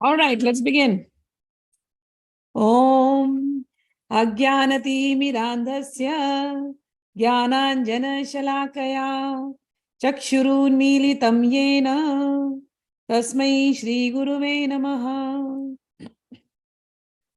All right, let's begin. Om ajïäna-timirändhasya jnananjana-çaläkayä chakshurunmilitam yena tasmai Shri Guruve namaha.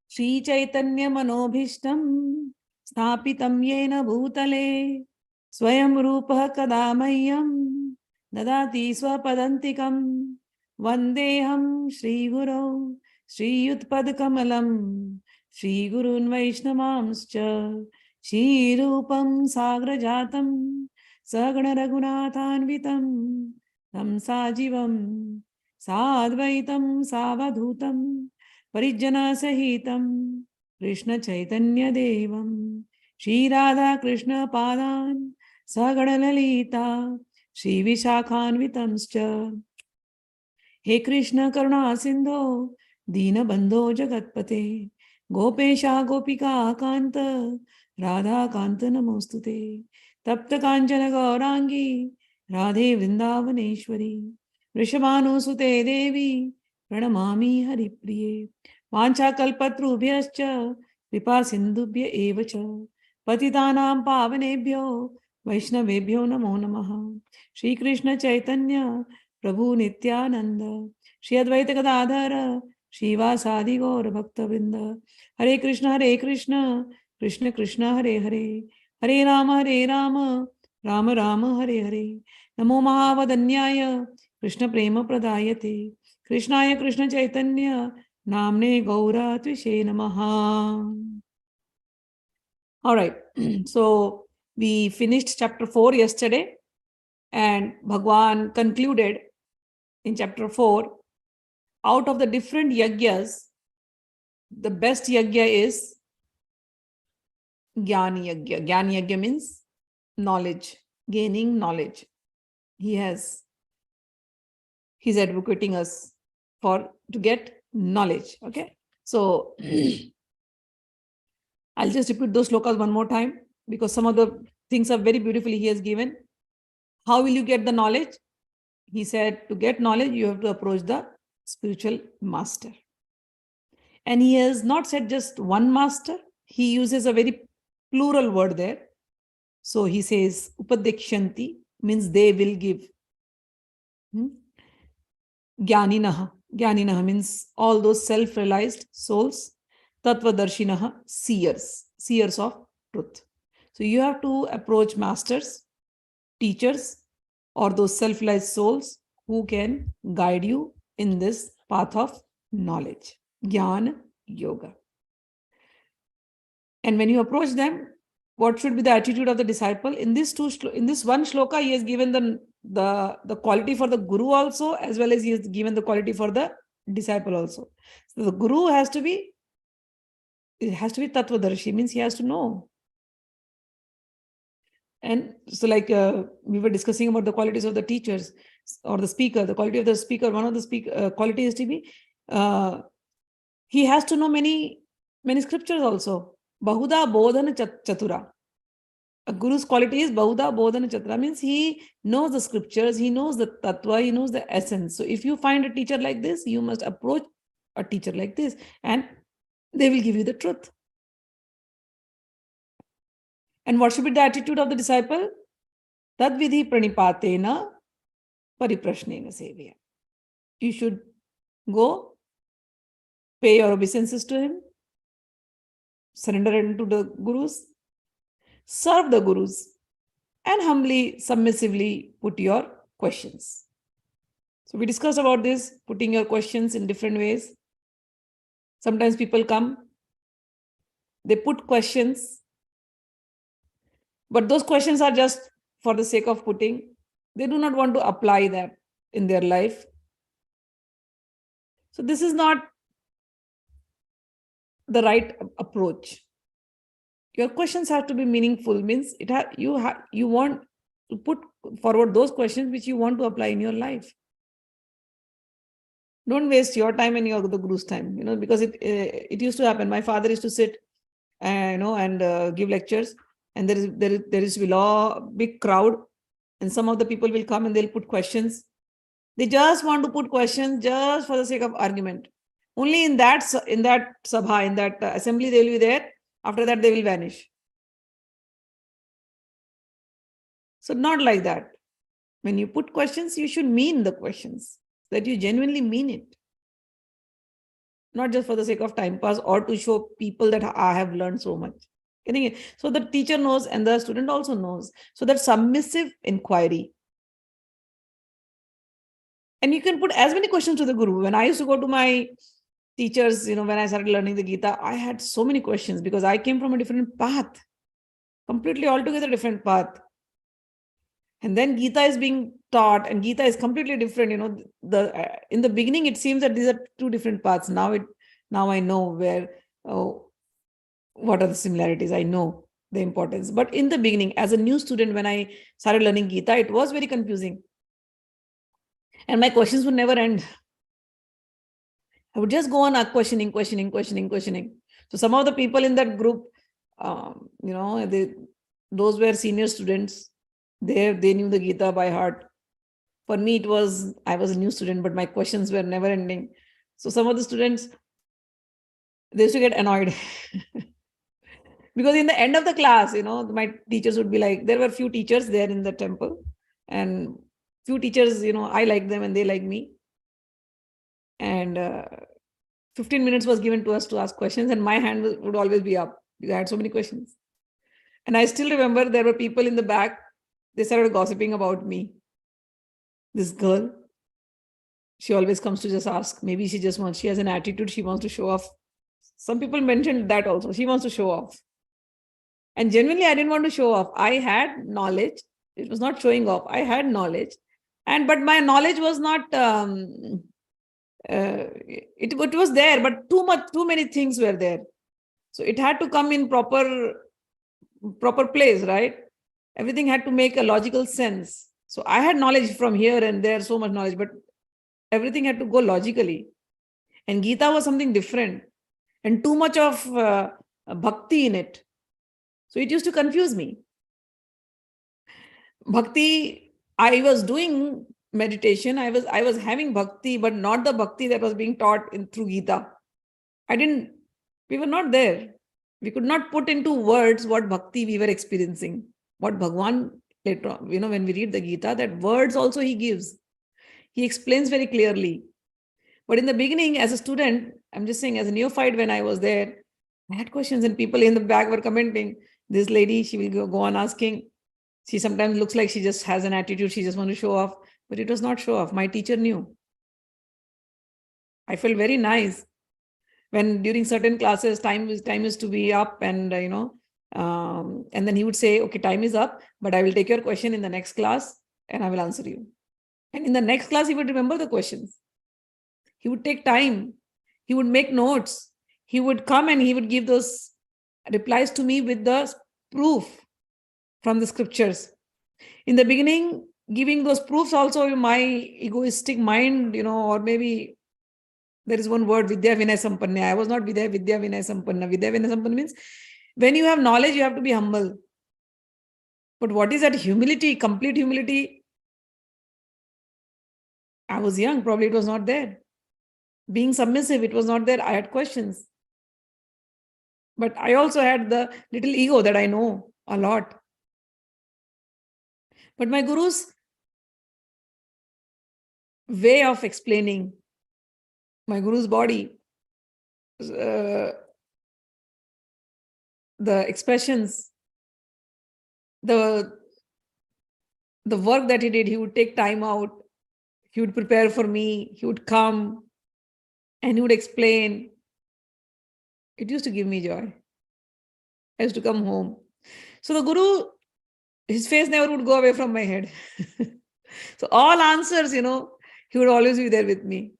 Shri Chaitanya Manobhishtam Sthapitam yena bhutale Swayam Rupa Kadamayyam Dadati Swapadantikam Vandeham Shri Guru Shri Yutpad Kamalam Shri Gurun Vaishnavamscha Shri Rupam Sagrajatam Sagana Raghunathanvitam Tam Sajivam Sadvaitam Savadhutam Parijjana Sahitam Krishna Chaitanya Devam Shri Radha Krishna Padan Sagana Lalita Shri Vishakhanvitamscha. He Krishna Karuna Sindho Dina Bandho Jagatpate Gopesha Gopika Kanta Radha Kanta Namostute Tapta Kanchana Gaurangi Radhe Vrindavaneshwari Vrishabhanu Sute Devi Pranamami Haripriye Vancha Kalpatrubhyascha Kripa Sindhubhya Evacha Patitanam Pavanebhyo Vaishnavebhyo Namo Namaha. Shri Krishna Chaitanya Prabhu Nityananda Shri Advaita Gadadhara Shivasadi Gaura Bhakta Vrinda. Hare Krishna Krishna Krishna Hare Hare Hare Rama Rama Rama Hare Hare. Namo Mahavadanyaya Krishna Prema Pradayate Krishnaya Krishna Chaitanya Namne Gaura Tvishe Namaha. All right, so we finished chapter 4 yesterday, and Bhagwan concluded in chapter 4, out of the different yagyas, the best yagya is Gyani yagya. Gyani yagya means knowledge, gaining knowledge. He's advocating us to get knowledge. Okay, so I'll just repeat those shlokas one more time because some of the things are very beautifully he has given. How will you get the knowledge? He said, to get knowledge, you have to approach the spiritual master. And he has not said just one master. He uses a very plural word there. So he says, upadekshanti means they will give. Gyaninaha. Gyaninaha means all those self-realized souls. Tattvadarshinaha, seers of truth. So you have to approach masters, teachers, or those self-realized souls who can guide you in this path of knowledge. Gyan Yoga. And when you approach them, what should be the attitude of the disciple? In this one shloka, he has given the quality for the guru also, as well as he has given the quality for the disciple also. So the guru has to be tattvadarshi, means he has to know. And so like we were discussing about the qualities of the teachers or the speaker, the quality of the speaker, one of the quality is to be, he has to know many scriptures also. Bahuda bodhana chatura. A guru's quality is Bahuda bodhana chatura, means he knows the scriptures, he knows the tattva, he knows the essence. So if you find a teacher like this, you must approach a teacher like this and they will give you the truth. And what should be the attitude of the disciple? Tadvidhi pranipatena pariprashnena sevya. You should go, pay your obeisances to him, surrender into the gurus, serve the gurus, and humbly, submissively put your questions. So we discussed about this, putting your questions in different ways. Sometimes people come, they put questions, but those questions are just for the sake of putting. They do not want to apply them in their life. So this is not the right approach. Your questions have to be meaningful, means you want to put forward those questions which you want to apply in your life. Don't waste your time and the guru's time, because it used to happen. My father used to sit, and give lectures, and there is a big crowd, and some of the people will come and they'll put questions, They just want to put questions just for the sake of argument. Only in that sabha, in that assembly, they will be there. After that, they will vanish. So not like that. When you put questions, you should mean the questions, that you genuinely mean it. Not just for the sake of time pass or to show people that I have learned so much. So the teacher knows and the student also knows. So that submissive inquiry. And you can put as many questions to the Guru. When I used to go to my teachers, when I started learning the Gita, I had so many questions because I came from a different path, completely altogether different path. And then Gita is being taught and Gita is completely different. In the beginning, it seems that these are two different paths. Now I know what are the similarities. I know the importance. But in the beginning, as a new student, when I started learning Gita, it was very confusing. And my questions would never end. I would just go on questioning. So some of the people in that group, those were senior students. They knew the Gita by heart. For me, I was a new student, but my questions were never ending. So some of the students, they used to get annoyed. Because in the end of the class, my teachers would be like, there were few teachers there in the temple. And few teachers, I like them and they like me. And 15 minutes was given to us to ask questions. And my hand would always be up because I had so many questions. And I still remember there were people in the back. They started gossiping about me. This girl, she always comes to just ask. Maybe she has an attitude. She wants to show off. Some people mentioned that also. She wants to show off. And genuinely, I didn't want to show off. I had knowledge. It was not showing off. I had knowledge. But my knowledge was not, it was there, but too many things were there. So it had to come in proper place, right? Everything had to make a logical sense. So I had knowledge from here and there, so much knowledge, but everything had to go logically. And Gita was something different and too much of bhakti in it. So it used to confuse me. Bhakti, I was doing meditation. I was having bhakti, but not the bhakti that was being taught through Gita. We were not there. We could not put into words what bhakti we were experiencing. What Bhagwan later on, when we read the Gita, that words also he gives. He explains very clearly. But in the beginning, as a student, I'm just saying, as a neophyte, when I was there, I had questions and people in the back were commenting, this lady, she will go on asking. She sometimes looks like she just has an attitude. She just wants to show off. But it was not show off. My teacher knew. I felt very nice when during certain classes, time is to be up and, and then he would say, okay, time is up, but I will take your question in the next class and I will answer you. And in the next class, he would remember the questions. He would take time. He would make notes. He would come and he would give those replies to me with the proof from the scriptures. In the beginning, giving those proofs also, my egoistic mind, or maybe there is one word, Vidya Vinay Sampanna. I was not Vidya Vinay Sampanna. Vidya Vinay Sampanna means when you have knowledge, you have to be humble. But what is that humility, complete humility? I was young, probably it was not there. Being submissive, it was not there. I had questions. But I also had the little ego that I know a lot. But my Guru's way of explaining, my Guru's body, the expressions, the work that he did, he would take time out, he would prepare for me, he would come and he would explain. It used to give me joy. I used to come home. So the Guru, his face never would go away from my head. So all answers, he would always be there with me.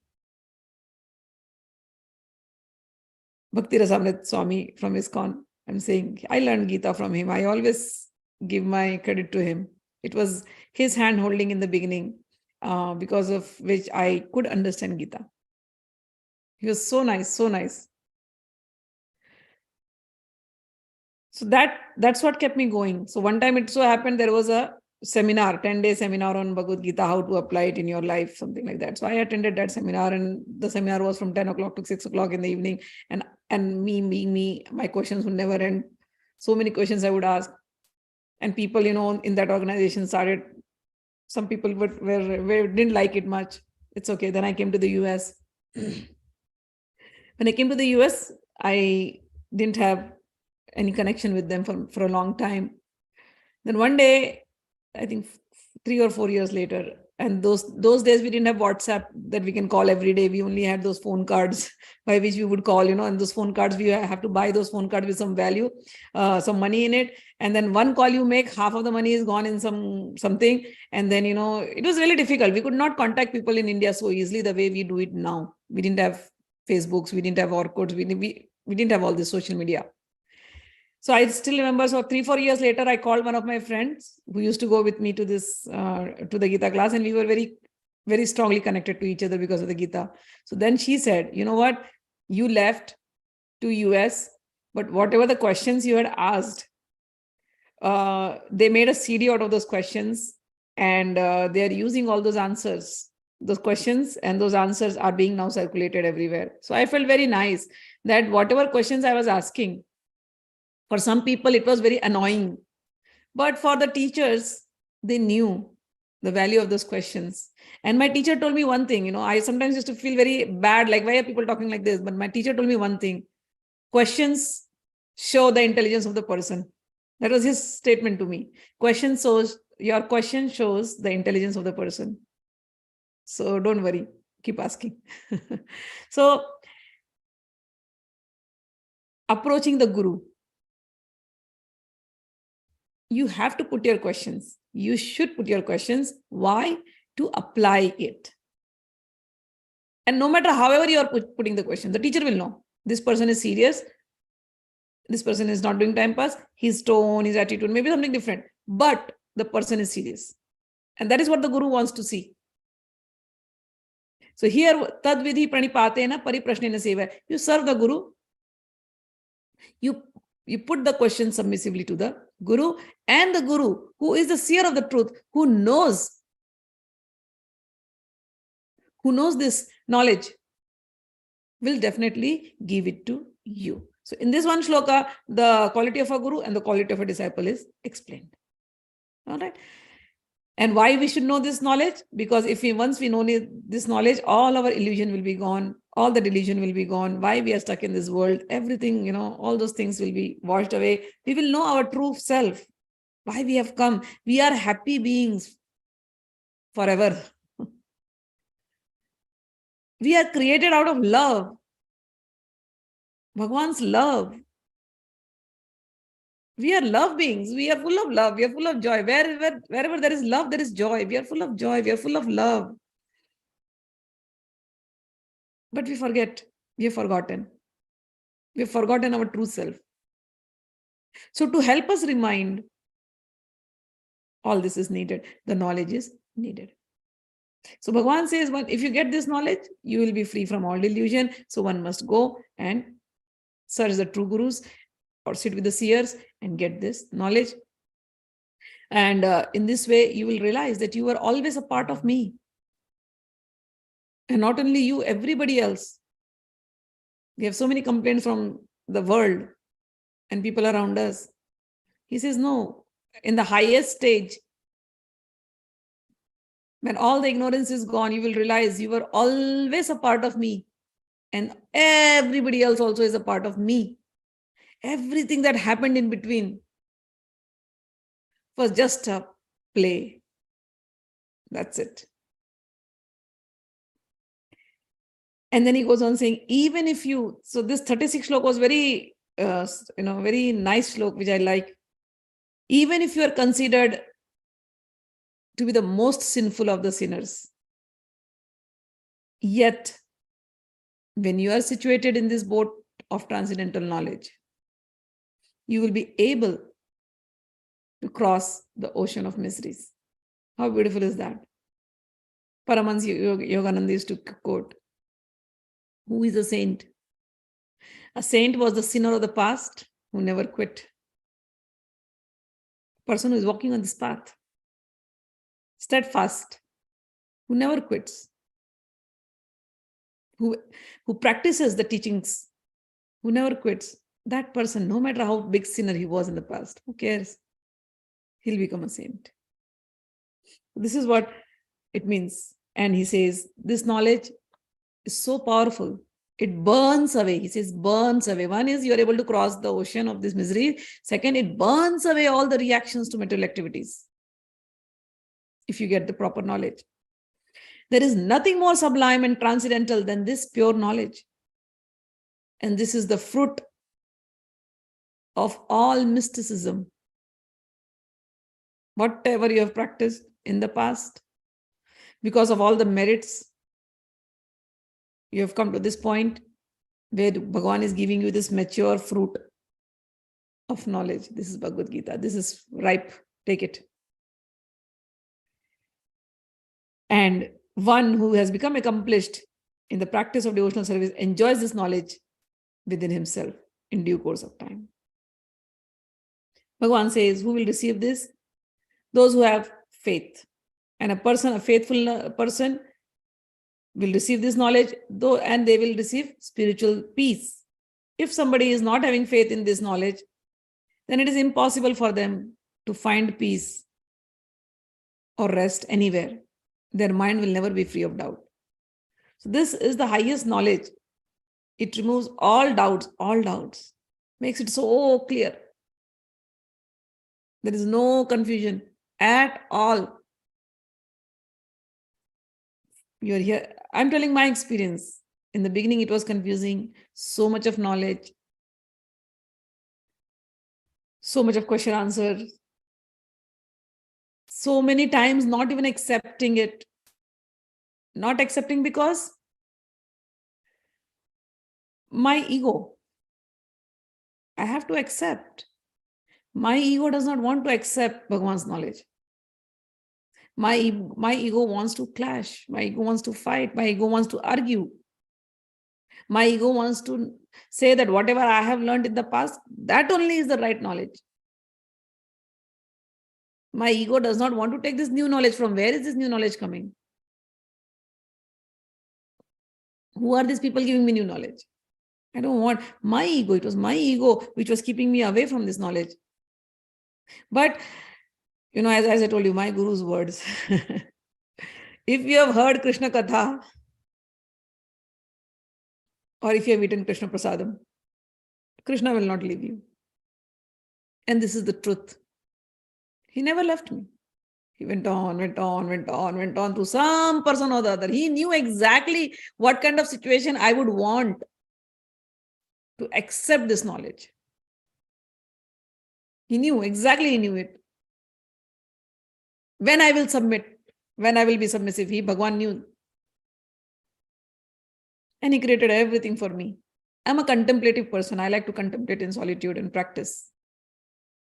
Bhakti Rasamrit Swami from ISKCON, I'm saying, I learned Gita from him. I always give my credit to him. It was his hand holding in the beginning, because of which I could understand Gita. He was so nice, so nice. So that's what kept me going. So one time it so happened there was a seminar, 10-day seminar on Bhagavad Gita, how to apply it in your life, something like that. So I attended that seminar, and the seminar was from 10 o'clock to 6 o'clock in the evening. And me, my questions would never end. So many questions I would ask. And people, in that organization started, some people didn't like it much. It's okay. Then I came to the US. When I came to the US, I didn't have any connection with them for a long time. Then one day, I think 3 or 4 years later, and those days we didn't have WhatsApp that we can call every day. We only had those phone cards by which we would call, and those phone cards, we have to buy those phone cards with some value, some money in it. And then one call you make, half of the money is gone in something. And then, it was really difficult. We could not contact people in India so easily the way we do it now. We didn't have Facebooks, we didn't have Orkuts, we didn't have all this social media. So I still remember, so 3-4 years later, I called one of my friends who used to go with me to the Gita class, and we were very, very strongly connected to each other because of the Gita. So then she said, you know what, you left to US, but whatever the questions you had asked, they made a CD out of those questions, and they're using all those answers, those questions, and those answers are being now circulated everywhere. So I felt very nice that whatever questions I was asking, for some people, it was very annoying. But for the teachers, they knew the value of those questions. And my teacher told me one thing, I sometimes used to feel very bad, like, why are people talking like this? But my teacher told me one thing: questions show the intelligence of the person. That was his statement to me. Your question shows the intelligence of the person. So don't worry, keep asking. So approaching the Guru, you have to put your questions. You should put your questions. Why? To apply it. And no matter however you are putting the question, the teacher will know this person is serious. This person is not doing time pass. His tone, his attitude, maybe something different. But the person is serious. And that is what the Guru wants to see. So here, tad vidhi pranipatena pariprashnena seva. You serve the Guru. You put the question submissively to the Guru, and the Guru, who is the seer of the truth, who knows this knowledge, will definitely give it to you. So in this one shloka, the quality of a Guru and the quality of a disciple is explained. All right. And why we should know this knowledge? Because once we know this knowledge, all our illusion will be gone. All the delusion will be gone. Why we are stuck in this world, everything, all those things will be washed away. We will know our true self. Why we have come. We are happy beings forever. We are created out of love. Bhagwan's love. We are love beings. We are full of love. We are full of joy. Wherever there is love, there is joy. We are full of joy. We are full of love. But we forget. We have forgotten. We have forgotten our true self. So to help us remind, all this is needed. The knowledge is needed. So Bhagwan says, if you get this knowledge, you will be free from all delusion. So one must go and search the true Gurus or sit with the seers and get this knowledge. And in this way, you will realize that you are always a part of me. And not only you, everybody else. We have so many complaints from the world and people around us. He says, no, in the highest stage, when all the ignorance is gone, you will realize you were always a part of me. And everybody else also is a part of me. Everything that happened in between was just a play. That's it. And then he goes on saying, even if you, so this 36 shloka was very, very nice shloka, which I like. Even if you are considered to be the most sinful of the sinners, yet when you are situated in this boat of transcendental knowledge, you will be able to cross the ocean of miseries. How beautiful is that? Paramahansa Yogananda used to quote, who is a saint? A saint was the sinner of the past who never quit. Person who is walking on this path. steadfast, who never quits, who practices the teachings, who never quits, that person, no matter how big sinner he was in the past, who cares? He'll become a saint. This is what it means. And he says, this knowledge is so powerful. It burns away. He says, burns away. One is you're able to cross the ocean of this misery. Second, it burns away all the reactions to material activities. If you get the proper knowledge. There is nothing more sublime and transcendental than this pure knowledge. And this is the fruit of all mysticism. Whatever you have practiced in the past, because of all the merits, you have come to this point where Bhagwan is giving you this mature fruit of knowledge. This is Bhagavad Gita. This is ripe. Take it. And one who has become accomplished in the practice of devotional service enjoys this knowledge within himself in due course of time. Bhagwan says, who will receive this? Those who have faith. And a faithful person will receive this knowledge, and they will receive spiritual peace. If somebody is not having faith in this knowledge, then it is impossible for them to find peace or rest anywhere. Their mind will never be free of doubt. So this is the highest knowledge. It removes all doubts, makes it so clear. There is no confusion at all. You're here. I'm telling my experience. In the beginning, it was confusing. So much of knowledge. So much of question answer. So many times not even accepting it. Not accepting because my ego. I have to accept. My ego does not want to accept Bhagwan's knowledge. My ego wants to clash. My ego wants to fight. My ego wants to argue. My ego wants to say that whatever I have learned in the past, that only is the right knowledge. My ego does not want to take this new knowledge. From where is this new knowledge coming? Who are these people giving me new knowledge? I don't want my ego. It was my ego which was keeping me away from this knowledge. But, as I told you, my guru's words. If you have heard Krishna Katha, or if you have eaten Krishna Prasadam, Krishna will not leave you. And this is the truth. He never left me. He went on to some person or the other. He knew exactly what kind of situation I would want to accept this knowledge. He knew it. When I will submit, when I will be submissive, Bhagwan knew. And he created everything for me. I'm a contemplative person. I like to contemplate in solitude and practice.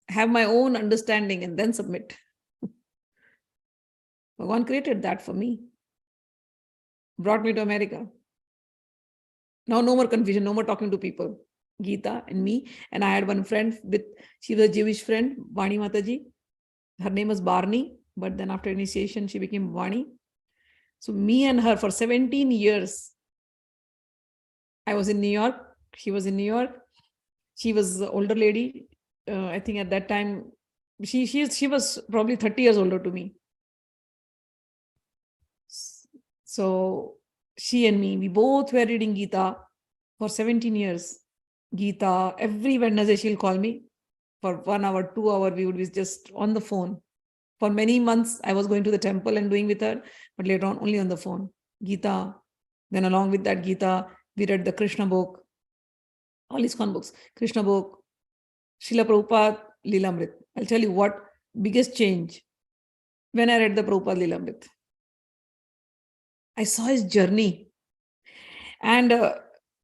Have my own understanding and then submit. Bhagwan created that for me. Brought me to America. Now no more confusion, no more talking to people. Gita and me. And I had one friend she was a Jewish friend, Vani Mataji. Her name was Barney, but then after initiation, she became Vani. So me and her for 17 years. I was in New York. She was in New York. She was an older lady. I think at that time, she was probably 30 years older to me. So she and me, we both were reading Gita for 17 years. Gita, every Wednesday she'll call me for 1 hour, 2 hours. We would be just on the phone. For many months, I was going to the temple and doing with her, but later on, only on the phone. Gita. Then along with that Gita, we read the Krishna book, all ISKCON books, Krishna book, Srila Prabhupad Leelamirta. I'll tell you what biggest change when I read the Prabhupad Leelamirta. I saw his journey and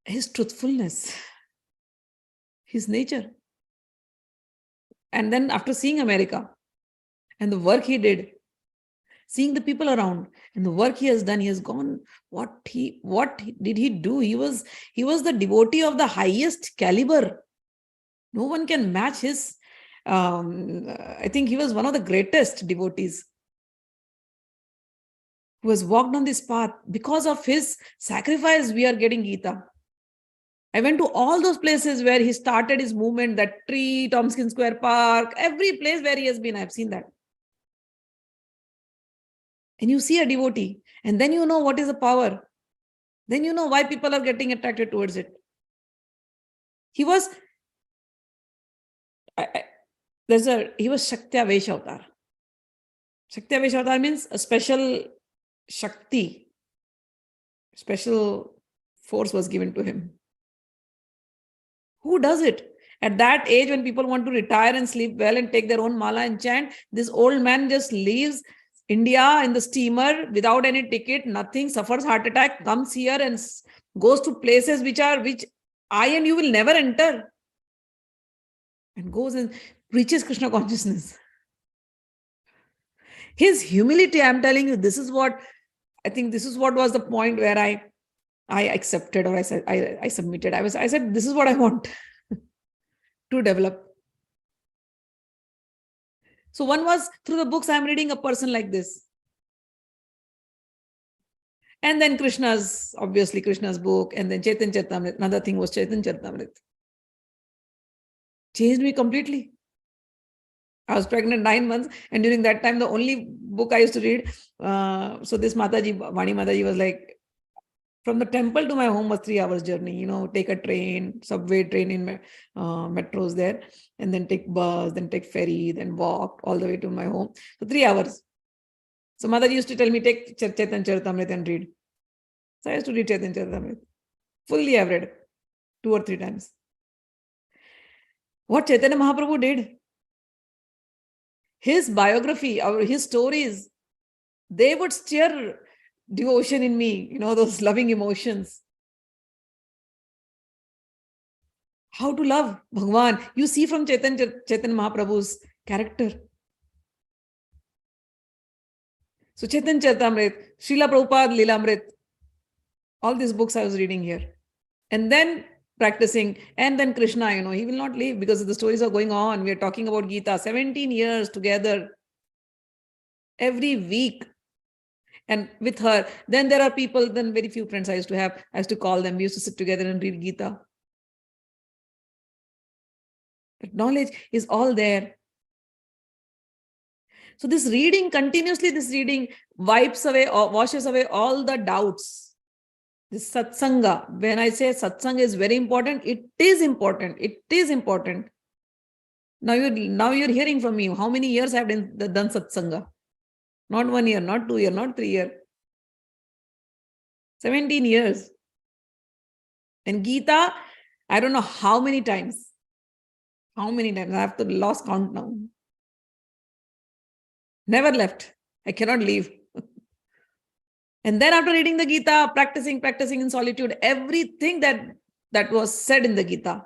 his truthfulness, his nature. And then after seeing America and the work he did, seeing the people around and the work he has done, he has gone, what did he do? He was the devotee of the highest caliber. No one can match his, I think he was one of the greatest devotees. who has walked on this path. Because of his sacrifice, we are getting Gita. I went to all those places where he started his movement, that tree, Tompkins Square Park, every place where he has been, I've seen that. And you see a devotee, and then you know what is the power. Then you know why people are getting attracted towards it. He was, he was Shaktya-vesh avatar. Shaktya-vesh avatar means a special Shakti, special force was given to him. Who does it? At that age, when people want to retire and sleep well and take their own mala and chant, this old man just leaves India in the steamer without any ticket, nothing, suffers heart attack, comes here and goes to places which I and you will never enter, and goes and preaches Krishna consciousness. His humility, I'm telling you, this is what was the point where I accepted, or I said, I submitted. I said, this is what I want to develop. So one was through the books, I'm reading a person like this. And then Krishna's book, and then Chaitanya Charitamrita. Another thing was Chaitanya Charitamrita. Changed me completely. I was pregnant 9 months, and during that time, the only book I used to read, so this Mataji, Vani Mataji was like, from the temple to my home was 3 hours journey, take a train, subway train in metros there, and then take bus, then take ferry, then walk all the way to my home. So 3 hours. So Mataji used to tell me, take Chaitanya Charitamrita and read. So I used to read Chaitanya Charitamrita. Fully I've read 2 or 3 times. What Chaitanya Mahaprabhu did, his biography, or his stories, they would stir devotion in me, those loving emotions. How to love Bhagwan. You see from Chaitanya Mahaprabhu's character. So Chaitanya Charitamrita, Srila Prabhupad Leelamirta, all these books I was reading here. And then practicing, and then Krishna, he will not leave because the stories are going on. We are talking about Gita, 17 years together, every week. And with her, then there are people, then very few friends I used to have. I used to call them. We used to sit together and read Gita. But knowledge is all there. So this reading, continuously this reading wipes away or washes away all the doubts. This satsanga, when I say satsanga is very important, it is important. It is important. Now you're hearing from me how many years I've done satsanga. Not 1 year, not 2 years, not 3 years. 17 years. And Gita, I don't know how many times. How many times? I have to lost count now. Never left. I cannot leave. And then after reading the Gita, practicing in solitude, everything that was said in the Gita.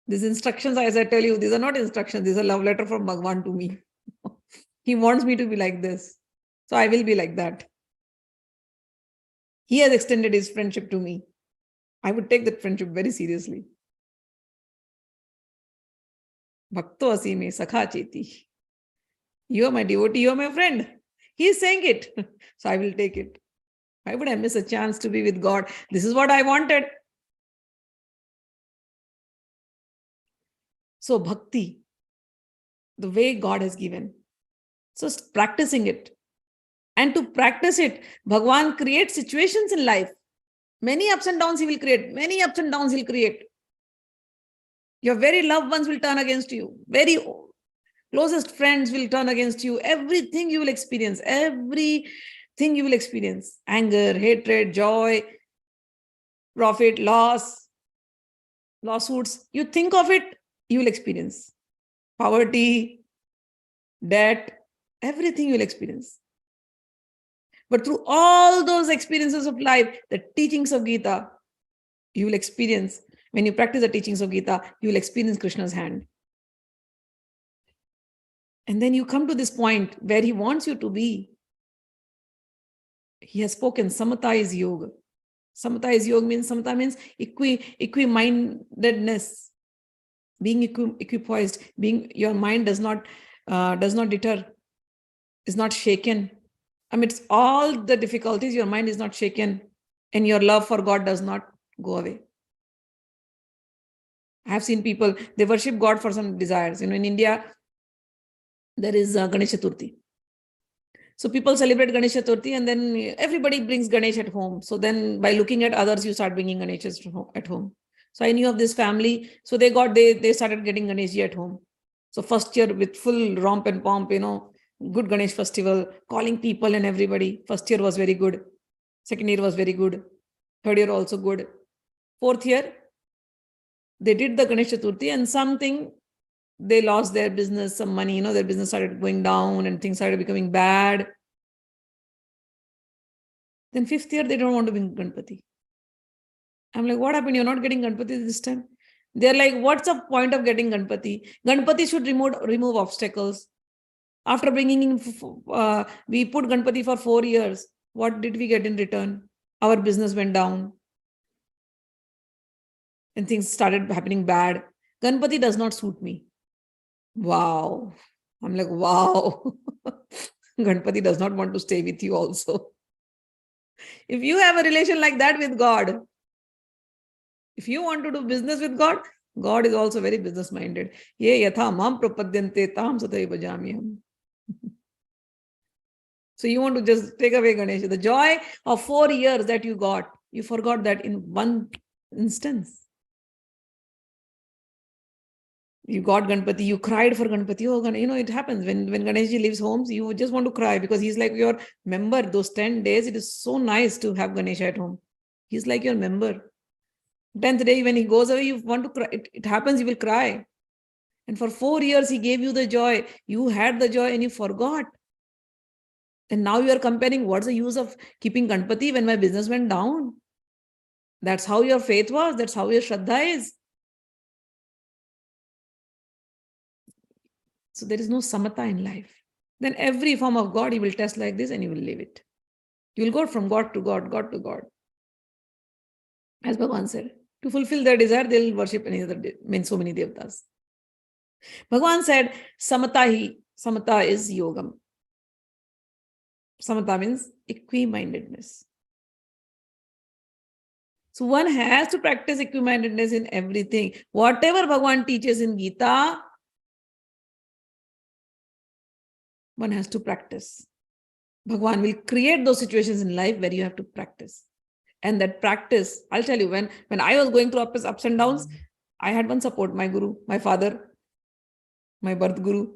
These instructions, as I tell you, these are not instructions. These are love letter from Bhagwan to me. He wants me to be like this. So I will be like that. He has extended his friendship to me. I would take that friendship very seriously. Bhakto asime sakha cheti. You are my devotee, you are my friend. He is saying it. So I will take it. Why would I miss a chance to be with God? This is what I wanted. So bhakti, the way God has given. So practicing it. And to practice it, Bhagwan creates situations in life. Many ups and downs he will create. Many ups and downs he'll create. Your very loved ones will turn against you. Very closest friends will turn against you. Everything you will experience. Everything you will experience. Anger, hatred, joy, profit, loss, lawsuits. You think of it, you will experience. Poverty, debt, everything you will experience. But through all those experiences of life, the teachings of Gita, you will experience. When you practice the teachings of Gita, you will experience Krishna's hand. And then you come to this point where he wants you to be. He has spoken, samatha is yoga. Samatha is yoga means, samatha means equi-mindedness, being equipoised, being your mind does not deter, is not shaken. amidst all the difficulties, your mind is not shaken and your love for God does not go away. I have seen people, they worship God for some desires. In India, there is Ganesh chaturthi. So people celebrate Ganesh chaturthi and then everybody brings Ganesh at home. So then by looking at others, you start bringing Ganesh at home. So I knew of this family. So they started getting Ganeshji at home. So first year with full romp and pomp, good Ganesh festival, calling people and everybody. First year was very good. Second year was very good. Third year also good. Fourth year, they did the Ganesh Chaturthi and something, they lost their business, some money, their business started going down and things started becoming bad. Then fifth year, they don't want to bring Ganpati. I'm like, what happened? You're not getting Ganpati this time? They're like, what's the point of getting Ganpati? Ganpati should remove obstacles. After bringing in, we put Ganpati for 4 years. What did we get in return? Our business went down. And things started happening bad. Ganpati does not suit me. Wow. I'm like, wow. Ganpati does not want to stay with you also. If you have a relation like that with God, if you want to do business with God, God is also very business-minded. Ye yatha mam prapadyante tam sataiva jamyam. So you want to just take away Ganesh. The joy of 4 years that you got, you forgot that in one instance. You got Ganpati, you cried for Ganpati. Oh, it happens when Ganeshji leaves homes, you just want to cry because he's like your member. Those 10 days, it is so nice to have Ganesha at home. He's like your member. 10th day, when he goes away, you want to cry. It happens, you will cry. And for 4 years, he gave you the joy. You had the joy and you forgot. And now you are comparing, what's the use of keeping Ganpati when my business went down? That's how your faith was. That's how your Shraddha is. So there is no samatha in life. Then every form of God, you will test like this and you will leave it. You will go from God to God, God to God. As Bhagwan said, to fulfill their desire, they will worship so many devtas. Bhagwan said, samatha is yogam. Samatha means equi-mindedness. So one has to practice equi-mindedness in everything. Whatever Bhagwan teaches in Gita, one has to practice. Bhagwan will create those situations in life where you have to practice. And that practice, I'll tell you, when I was going through ups and downs, I had one support, my guru, my father, my birth guru.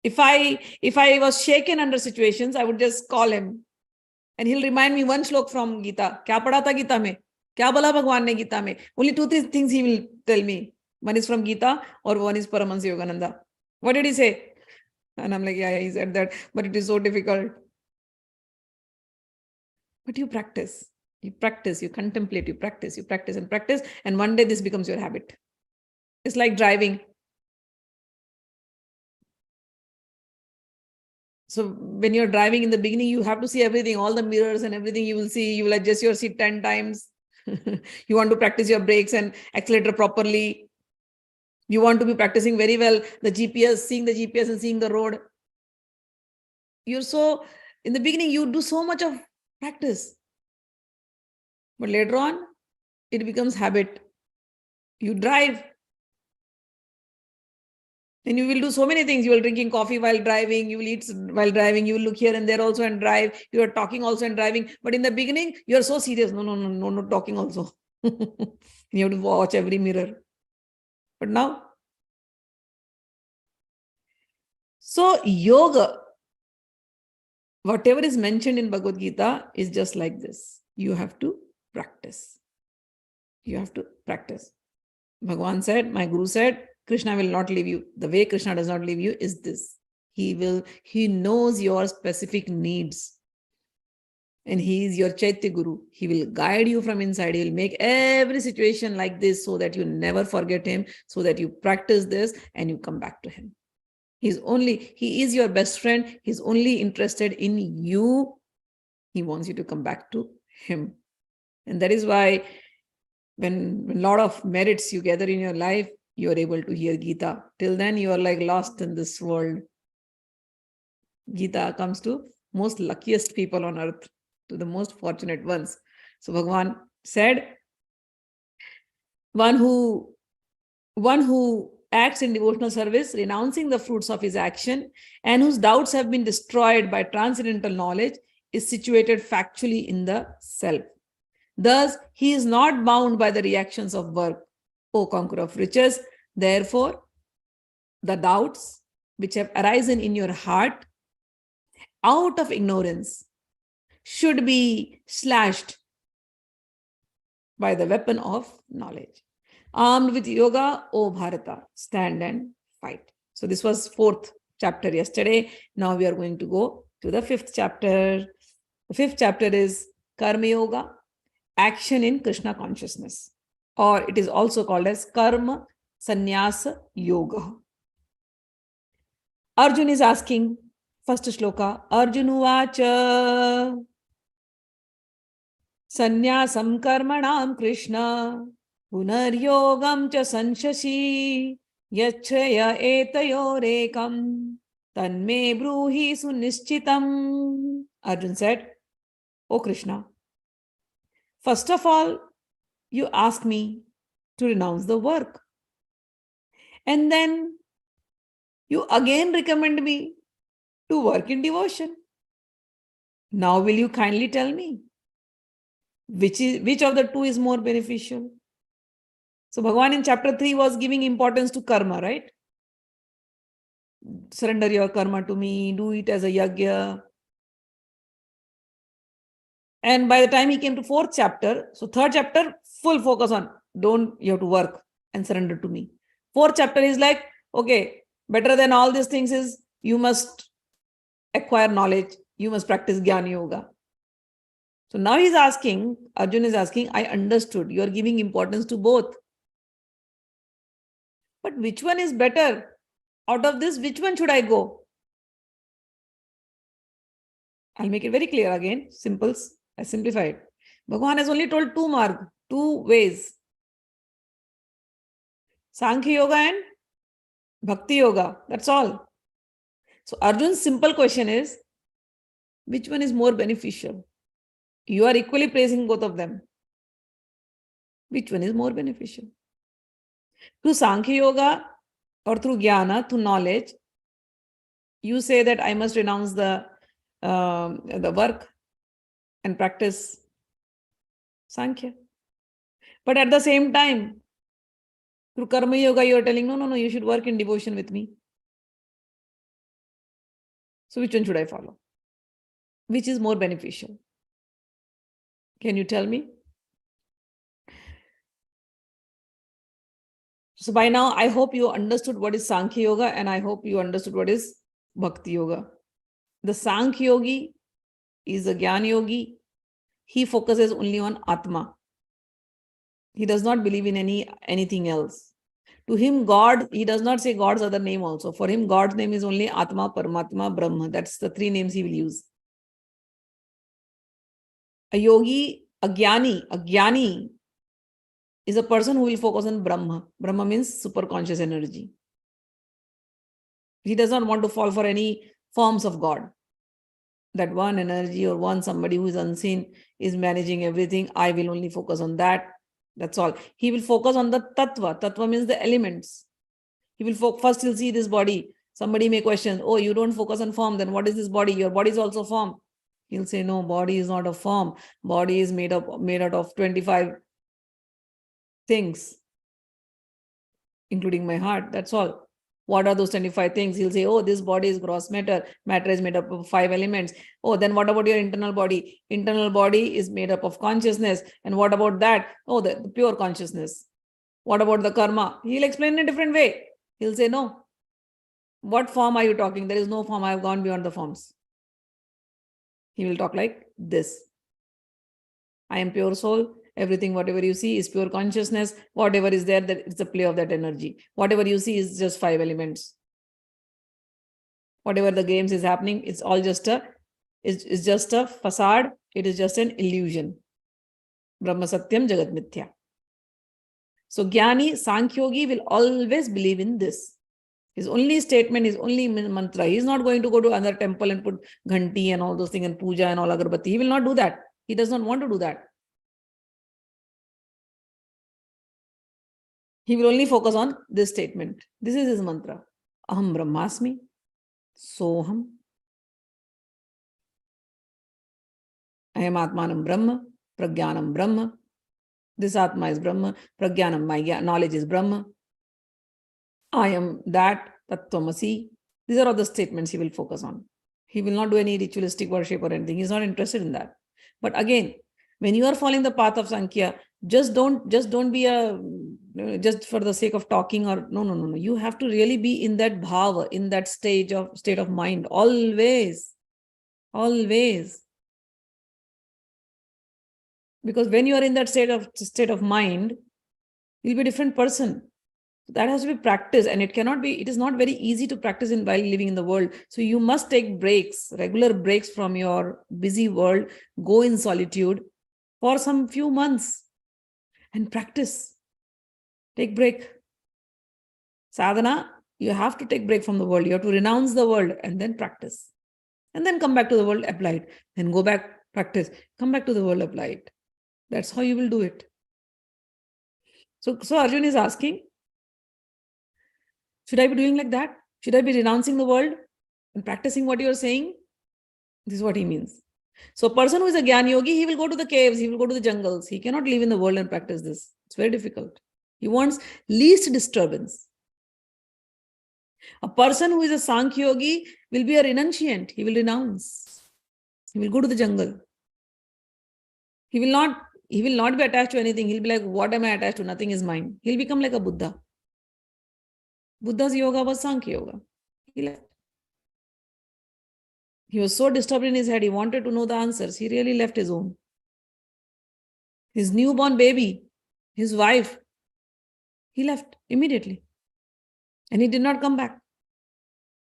If I was shaken under situations, I would just call him. And he'll remind me one shlok from Gita. Kya padha tha Gita mein? Kya bola Bhagwan ne Gita mein? Only 2-3 things he will tell me. One is from Gita or one is Paramahansa Yogananda. What did he say? And I'm like, yeah, he said that, but it is so difficult. But you practice, you contemplate, you practice and practice. And one day this becomes your habit. It's like driving. So when you're driving in the beginning, you have to see everything, all the mirrors and everything you will see. You will adjust your seat 10 times. You want to practice your brakes and accelerator properly. You want to be practicing very well the GPS, seeing the GPS and seeing the road. In the beginning, you do so much of practice. But later on, it becomes habit. You drive. Then you will do so many things. You will drinking coffee while driving. You will eat while driving. You will look here and there also and drive. You are talking also and driving. But in the beginning, you are so serious. No, talking also. You have to watch every mirror. But now, so yoga, whatever is mentioned in Bhagavad Gita is just like this. You have to practice. You have to practice. Bhagwan said, my guru said, Krishna will not leave you. The way Krishna does not leave you is this. He knows your specific needs. And he is your Chaitya Guru. He will guide you from inside. He will make every situation like this so that you never forget him, so that you practice this and you come back to him. He is your best friend. He's only interested in you. He wants you to come back to him. And that is why when a lot of merits you gather in your life, you are able to hear Gita. Till then, you are like lost in this world. Gita comes to most luckiest people on earth, to the most fortunate ones. So Bhagwan said, one who acts in devotional service, renouncing the fruits of his action, and whose doubts have been destroyed by transcendental knowledge, is situated factually in the self. Thus, he is not bound by the reactions of work, O conqueror of riches. Therefore, the doubts which have arisen in your heart out of ignorance should be slashed by the weapon of knowledge. Armed with yoga, O Bharata, stand and fight. So this was 4th chapter yesterday. Now we are going to go to the 5th chapter. The 5th chapter is Karma Yoga, action in Krishna consciousness, or it is also called as Karma Sanyas Yoga. Arjuna is asking, first shloka, Arjuna vacha Sanyasam karmanam Krishna Punaryogam cha sanshasi yachaya etayorekam tanme bruhi sunischitam. Arjuna said, O Krishna, first of all, you ask me to renounce the work. And then you again recommend me to work in devotion. Now will you kindly tell me which of the two is more beneficial? So Bhagwan in chapter 3 was giving importance to karma, right? Surrender your karma to me, do it as a yajna. And by the time he came to 4th chapter, so 3rd chapter, full focus on you have to work and surrender to me. 4th chapter is like, okay, better than all these things is you must acquire knowledge, you must practice Gyan Yoga. So now he's asking, Arjuna is asking, I understood, you are giving importance to both. But which one is better? Out of this, which one should I go? I'll make it very clear again, I simplified. Bhagwan has only told two ways. Sankhya Yoga and Bhakti Yoga, that's all. So Arjun's simple question is, which one is more beneficial? You are equally praising both of them. Which one is more beneficial? Through Sankhya Yoga or through Jnana, through knowledge, you say that I must renounce the work and practice Sankhya. But at the same time, through Karma Yoga, you are telling, no, you should work in devotion with me. So which one should I follow? Which is more beneficial? Can you tell me? So by now, I hope you understood what is Sankhya Yoga and I hope you understood what is Bhakti Yoga. The Sankhya Yogi is a Gyani Yogi. He focuses only on Atma. He does not believe in anything else. To him, God, he does not say God's other name also. For him, God's name is only Atma, Paramatma, Brahma. That's the 3 names he will use. A yogi, a Gyani is a person who will focus on Brahma. Brahma means superconscious energy. He does not want to fall for any forms of God. That one energy or one somebody who is unseen is managing everything. I will only focus on that. That's all. He will focus on the tattva. Tattva means the elements. He will first he'll see this body. Somebody may question, oh, you don't focus on form. Then what is this body? Your body is also form. He'll say, no, body is not a form. Body is made out of 25 things, including my heart. That's all. What are those 25 things? He'll say, oh, this body is gross matter. Matter is made up of 5 elements. Oh, then what about your internal body? Internal body is made up of consciousness. And what about that? Oh, the pure consciousness. What about the karma? He'll explain in a different way. He'll say, no. What form are you talking? There is no form. I have gone beyond the forms. He will talk like this. I am pure soul. Everything, whatever you see is pure consciousness. Whatever is there, that it's a play of that energy. Whatever you see is just 5 elements. Whatever the games is happening, it's all just it's just a facade. It is just an illusion. Brahma Satyam Jagat Mithya. So Gyani, Sankhya Yogi will always believe in this. His only statement, his only mantra. He's not going to go to another temple and put ghanti and all those things and puja and all agarbatti. He will not do that. He does not want to do that. He will only focus on this statement. This is his mantra. Aham brahmasmi, soham. Ayam atmanam brahma, pragyanam brahma. This atma is brahma, pragyanam, my knowledge is brahma. I am that, tattvamasi. These are all the statements he will focus on. He will not do any ritualistic worship or anything. He's not interested in that. But again, when you are following the path of Sankhya, just don't be just for the sake of talking or no. You have to really be in that bhava, in that state of mind, always. Because when you are in that state of mind, you'll be a different person. That has to be practiced, and it is not very easy to practice while living in the world. So you must take breaks, regular breaks from your busy world, go in solitude for some few months and practice. Take break. Sadhana, you have to take break from the world. You have to renounce the world and then practice. And then come back to the world, apply it. Then go back, practice. Come back to the world, apply it. That's how you will do it. So Arjuna is asking, should I be doing like that? Should I be renouncing the world and practicing what you are saying? This is what he means. So a person who is a Gyan Yogi, he will go to the caves, he will go to the jungles. He cannot live in the world and practice this. It's very difficult. He wants least disturbance. A person who is a Sankhya Yogi will be a renunciant. He will renounce. He will go to the jungle. He will not be attached to anything. He'll be like, what am I attached to? Nothing is mine. He'll become like a Buddha. Buddha's yoga was Sankhya Yoga. He left. He was so disturbed in his head. He wanted to know the answers. He really left his own. His newborn baby, his wife, he left immediately. And he did not come back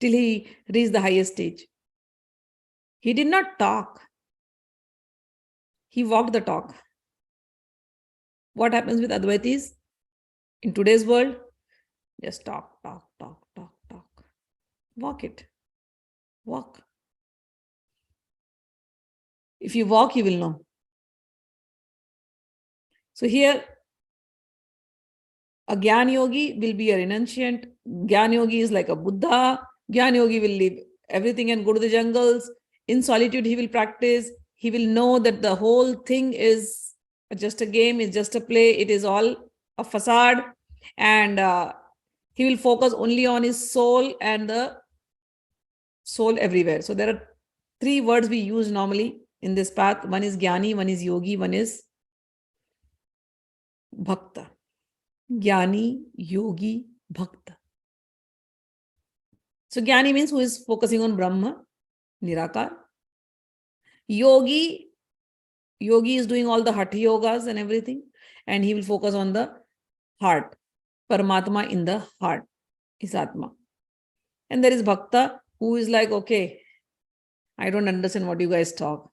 till he reached the highest stage. He did not talk. He walked the talk. What happens with Advaitis in today's world? Just talk. Walk it. Walk. If you walk, you will know. So here, a Gyan Yogi will be a renunciant. Gyan Yogi is like a Buddha. Gyan Yogi will leave everything and go to the jungles. In solitude, he will practice. He will know that the whole thing is just a game, it's just a play. It is all a facade. And he will focus only on his soul and the soul everywhere. So there are three words we use normally in this path. One is Gyani, one is Yogi, one is Bhakta. Gyani, Yogi, Bhakta. So Gyani means who is focusing on Brahma, Nirakar. Yogi is doing all the Hatha yogas and everything. And he will focus on the heart. Paramatma in the heart is Atma. And there is Bhakta who is like, okay, I don't understand what you guys talk.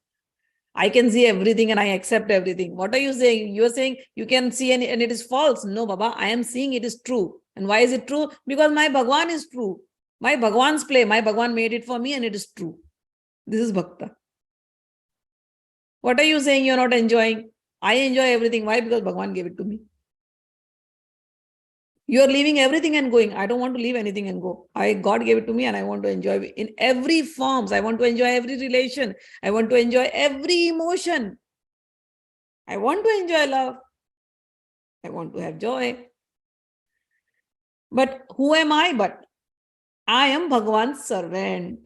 I can see everything and I accept everything. What are you saying? You are saying you can see and it is false. No, Baba, I am seeing it is true. And why is it true? Because my Bhagwan is true. My Bhagwan's play, my Bhagwan made it for me and it is true. This is Bhakta. What are you saying you're not enjoying? I enjoy everything. Why? Because Bhagwan gave it to me. You are leaving everything and going. I don't want to leave anything and go. God gave it to me and I want to enjoy it in every forms. I want to enjoy every relation. I want to enjoy every emotion. I want to enjoy love. I want to have joy. But who am I? But I am Bhagwan's servant.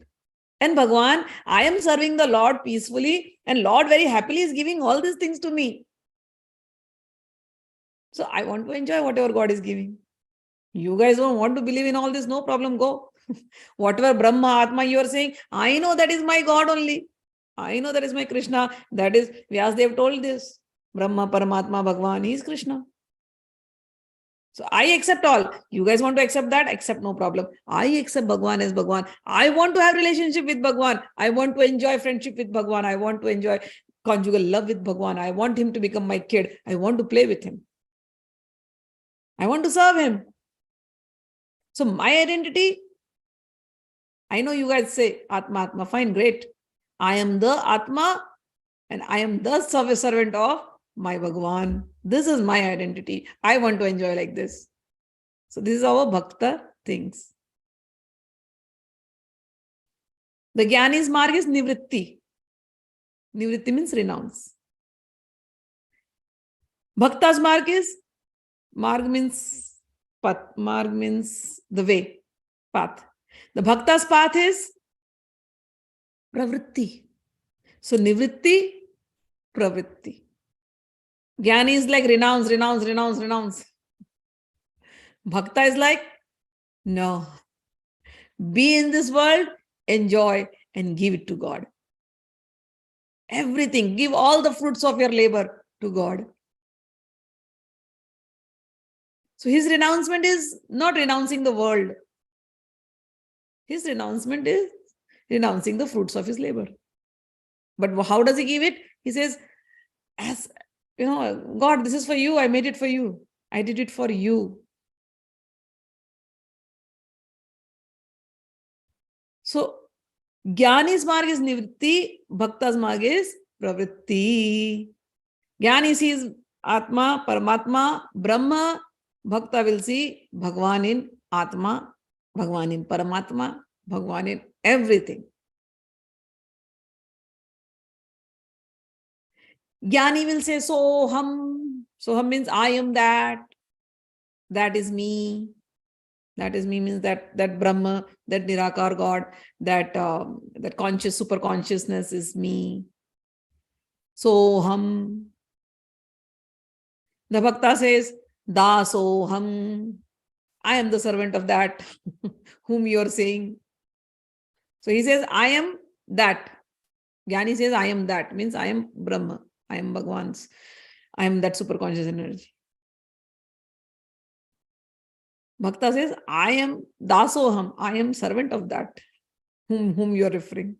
And Bhagwan, I am serving the Lord peacefully and Lord very happily is giving all these things to me. So I want to enjoy whatever God is giving. You guys don't want to believe in all this, no problem, go. Whatever Brahma, Atma you are saying, I know that is my God only. I know that is my Krishna. That is, Vyasdev told this. Brahma, Paramatma, Bhagwan, he is Krishna. So I accept all. You guys want to accept that? Accept, no problem. I accept Bhagwan as Bhagwan. I want to have relationship with Bhagwan. I want to enjoy friendship with Bhagwan. I want to enjoy conjugal love with Bhagwan. I want him to become my kid. I want to play with him. I want to serve him. So my identity, I know you guys say Atma, Atma, fine, great. I am the Atma and I am the servant of my Bhagwan. This is my identity. I want to enjoy like this. So this is our Bhakta things. The Gyani's marg is Nivritti. Nivritti means renounce. Bhakta's marg means path. Marg means the way, path. The Bhakta's path is pravritti. So Nivritti, pravritti. Gyani is like renounce, renounce, renounce, renounce. Bhakta is like, no. Be in this world, enjoy and give it to God. Everything, give all the fruits of your labor to God. So his renouncement is not renouncing the world. His renouncement is renouncing the fruits of his labor. But how does he give it? He says, as you know, God, this is for you. I made it for you. I did it for you. So Gyani's marg is nivritti, Bhakta's marg is pravritti. Gyani sees Atma, Paramatma, Brahma. Bhakta will see Bhagwan in Atma, Bhagwan in Paramatma, Bhagwan in everything. Gyani will say Soham. Soham means I am that. That is me. That is me means that Brahma, that Nirakar God, that conscious super consciousness is me. Soham. The Bhakta says Dasoham. I am the servant of that whom you are saying. So he says, I am that. Gyani says, I am that. Means I am Brahma. I am Bhagwan's. I am that super conscious energy. Bhakta says, I am Dasoham. I am servant of that whom you are referring.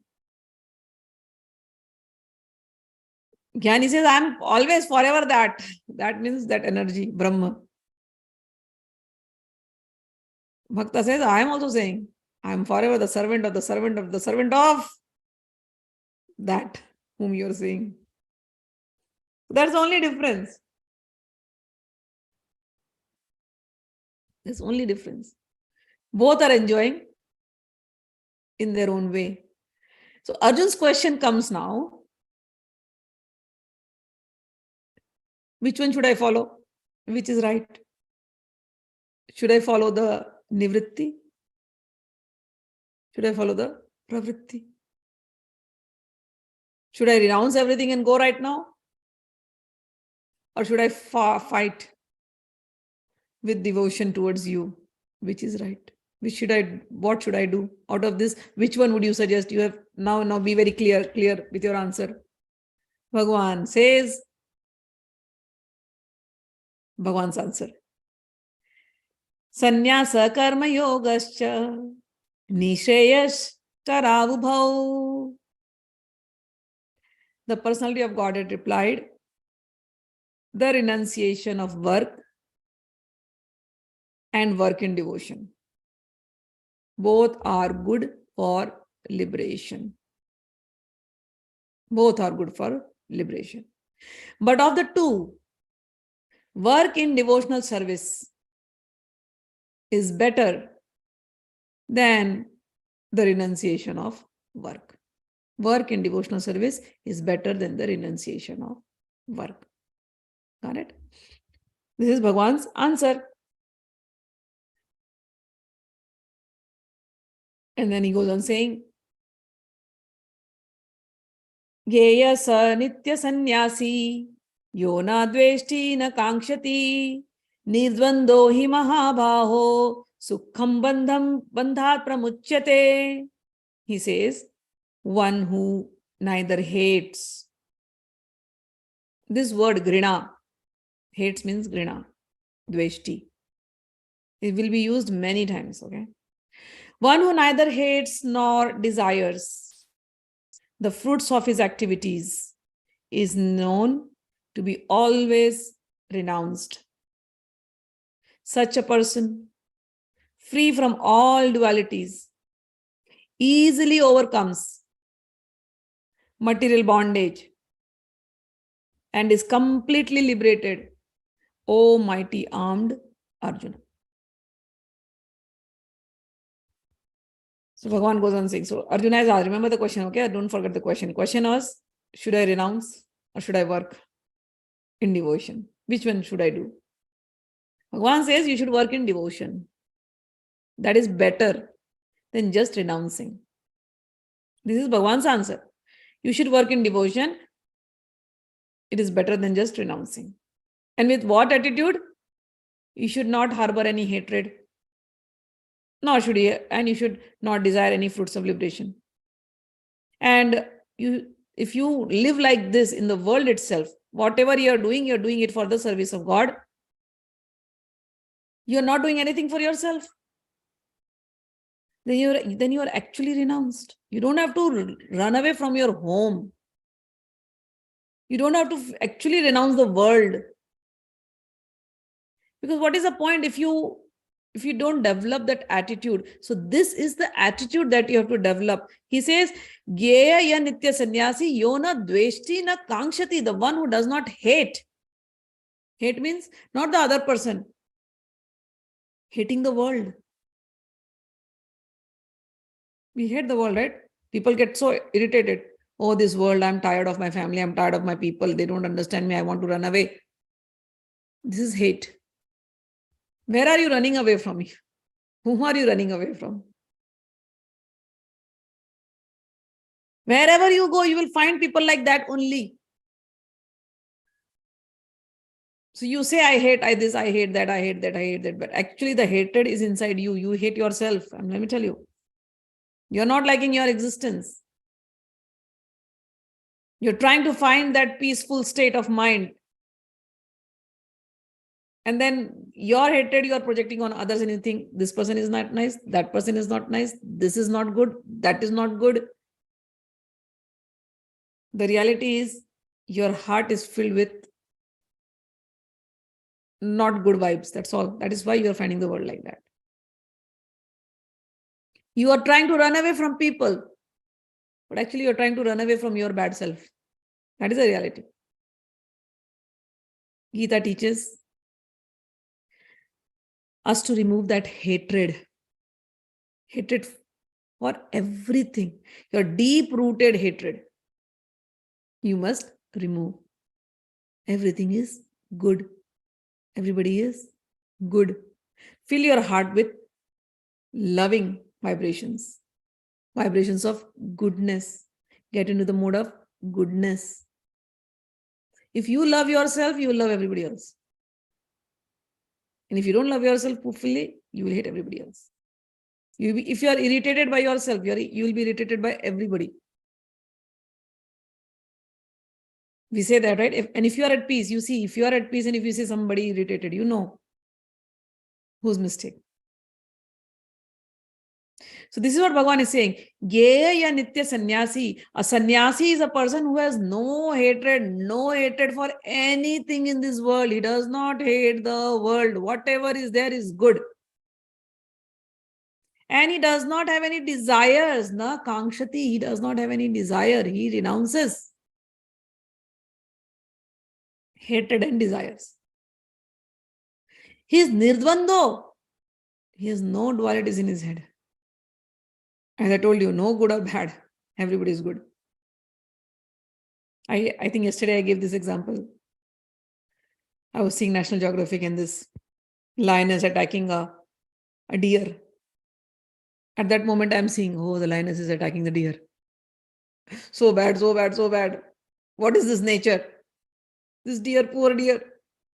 Gyani says, I am always forever that. That means that energy, Brahma. Bhakta says, I am also saying, I am forever the servant of the servant of the servant of that whom you are saying. That's the only difference. There's only difference. Both are enjoying in their own way. So Arjun's question comes now. Which one should I follow? Which is right? Should I follow the nivritti? Should I follow the pravritti? Should I renounce everything and go right now? Or should I fight with devotion towards you? Which is right? What should I do? Out of this, which one would you suggest? You have now be very clear with your answer. Bhagwan says, Bhagwan's answer. Sanyasa karma yogascha nisheyash taravubhau. The personality of Godhead replied, the renunciation of work and work in devotion. Both are good for liberation. Both are good for liberation. But of the two, work in devotional service is better than the renunciation of work. Work in devotional service is better than the renunciation of work. Got it? This is Bhagwan's answer. And then he goes on saying, Geya sa nitya sanyasi yona dveshti na kankshati nidvando hi mahabhaho sukham bandhat pramuchyate. He says, one who neither hates. This word grina, hates means grina, dveshti. It will be used many times, okay? One who neither hates nor desires the fruits of his activities is known to be always renounced. Such a person free from all dualities, easily overcomes material bondage, and is completely liberated, O mighty armed Arjuna. So Bhagwan goes on saying, so Arjuna has asked, remember the question, okay? Don't forget the question. Question was, should I renounce or should I work in devotion? Which one should I do? Bhagwan says you should work in devotion. That is better than just renouncing. This is Bhagwan's answer. You should work in devotion. It is better than just renouncing. And with what attitude? You should not harbor any hatred, nor should you, and you should not desire any fruits of liberation. And if you live like this in the world itself, whatever you're doing it for the service of God. You're not doing anything for yourself. Then you're actually renounced. You don't have to run away from your home. You don't have to actually renounce the world. Because what is the point if you don't develop that attitude? So this is the attitude that you have to develop. He says, ajïäna-nitya sannyasi yona dveshti na kankshati, the one who does not hate. Hate means not the other person. Hating the world. We hate the world, right? People get so irritated. Oh, this world, I'm tired of my family, I'm tired of my people, they don't understand me, I want to run away. This is hate. Where are you running away from? Whom are you running away from? Wherever you go, you will find people like that only. So you say, I hate this, I hate that, I hate that, I hate that. But actually the hatred is inside you. You hate yourself. And let me tell you, you're not liking your existence. You're trying to find that peaceful state of mind. And then your hatred you are projecting on others and you think this person is not nice, that person is not nice, this is not good, that is not good. The reality is your heart is filled with not good vibes. That's all. That is why you are finding the world like that. You are trying to run away from people, but actually you're trying to run away from your bad self. That is the reality. Gita teaches us to remove that hatred for everything. Your deep-rooted hatred, you must remove. Everything is good. Everybody is good. Fill your heart with loving vibrations, vibrations of goodness. Get into the mode of goodness. If you love yourself, you will love everybody else. And if you don't love yourself fully, you will hate everybody else. If you are irritated by yourself, you will be irritated by everybody. We say that, right? And if you are at peace, you see, if you are at peace and if you see somebody irritated, you know whose mistake. So this is what Bhagwan is saying. Ajïäna-nitya sannyasi. A sannyasi is a person who has no hatred for anything in this world. He does not hate the world. Whatever is there is good. And he does not have any desires. Na kankshati. He does not have any desire. He renounces hatred and desires. He is nirdvando. He has no dualities in his head. As I told you, no good or bad. Everybody is good. I think yesterday I gave this example. I was seeing National Geographic and this lioness attacking a deer. At that moment, I'm seeing, oh, the lioness is attacking the deer. So bad, so bad, so bad. What is this nature? This deer, poor deer.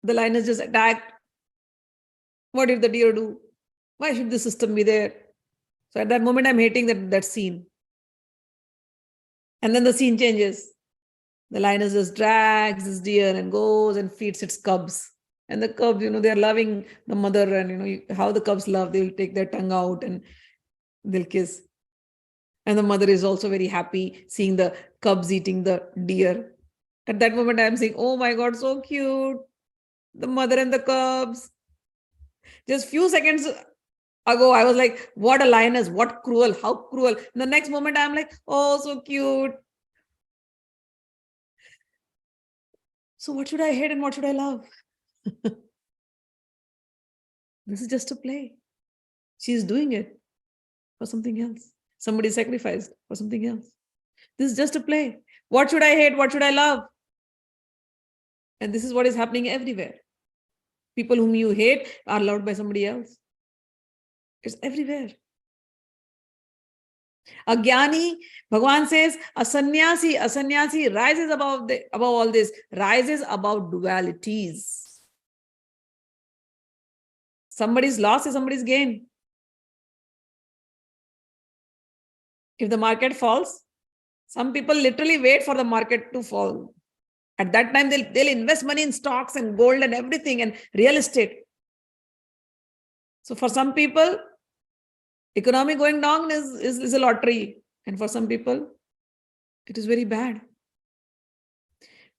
The lioness just attacked. What did the deer do? Why should the system be there? So at that moment, I'm hating that scene. And then the scene changes. The lioness just drags this deer and goes and feeds its cubs. And the cubs, they're loving the mother, and how the cubs love, they'll take their tongue out and they'll kiss. And the mother is also very happy seeing the cubs eating the deer. At that moment, I'm saying, oh my God, so cute. The mother and the cubs. Just few seconds ago, I was like, what a lioness, what cruel, how cruel. In the next moment, I'm like, oh, so cute. So what should I hate and what should I love? This is just a play. She's doing it for something else. Somebody sacrificed for something else. This is just a play. What should I hate? What should I love? And this is what is happening everywhere. People whom you hate are loved by somebody else. It's everywhere. A Gyani, Bhagwan says, a sannyasi rises above all this, rises above dualities. Somebody's loss is somebody's gain. If the market falls, some people literally wait for the market to fall. At that time, they'll invest money in stocks and gold and everything and real estate. So for some people, economy going down is a lottery. And for some people, it is very bad.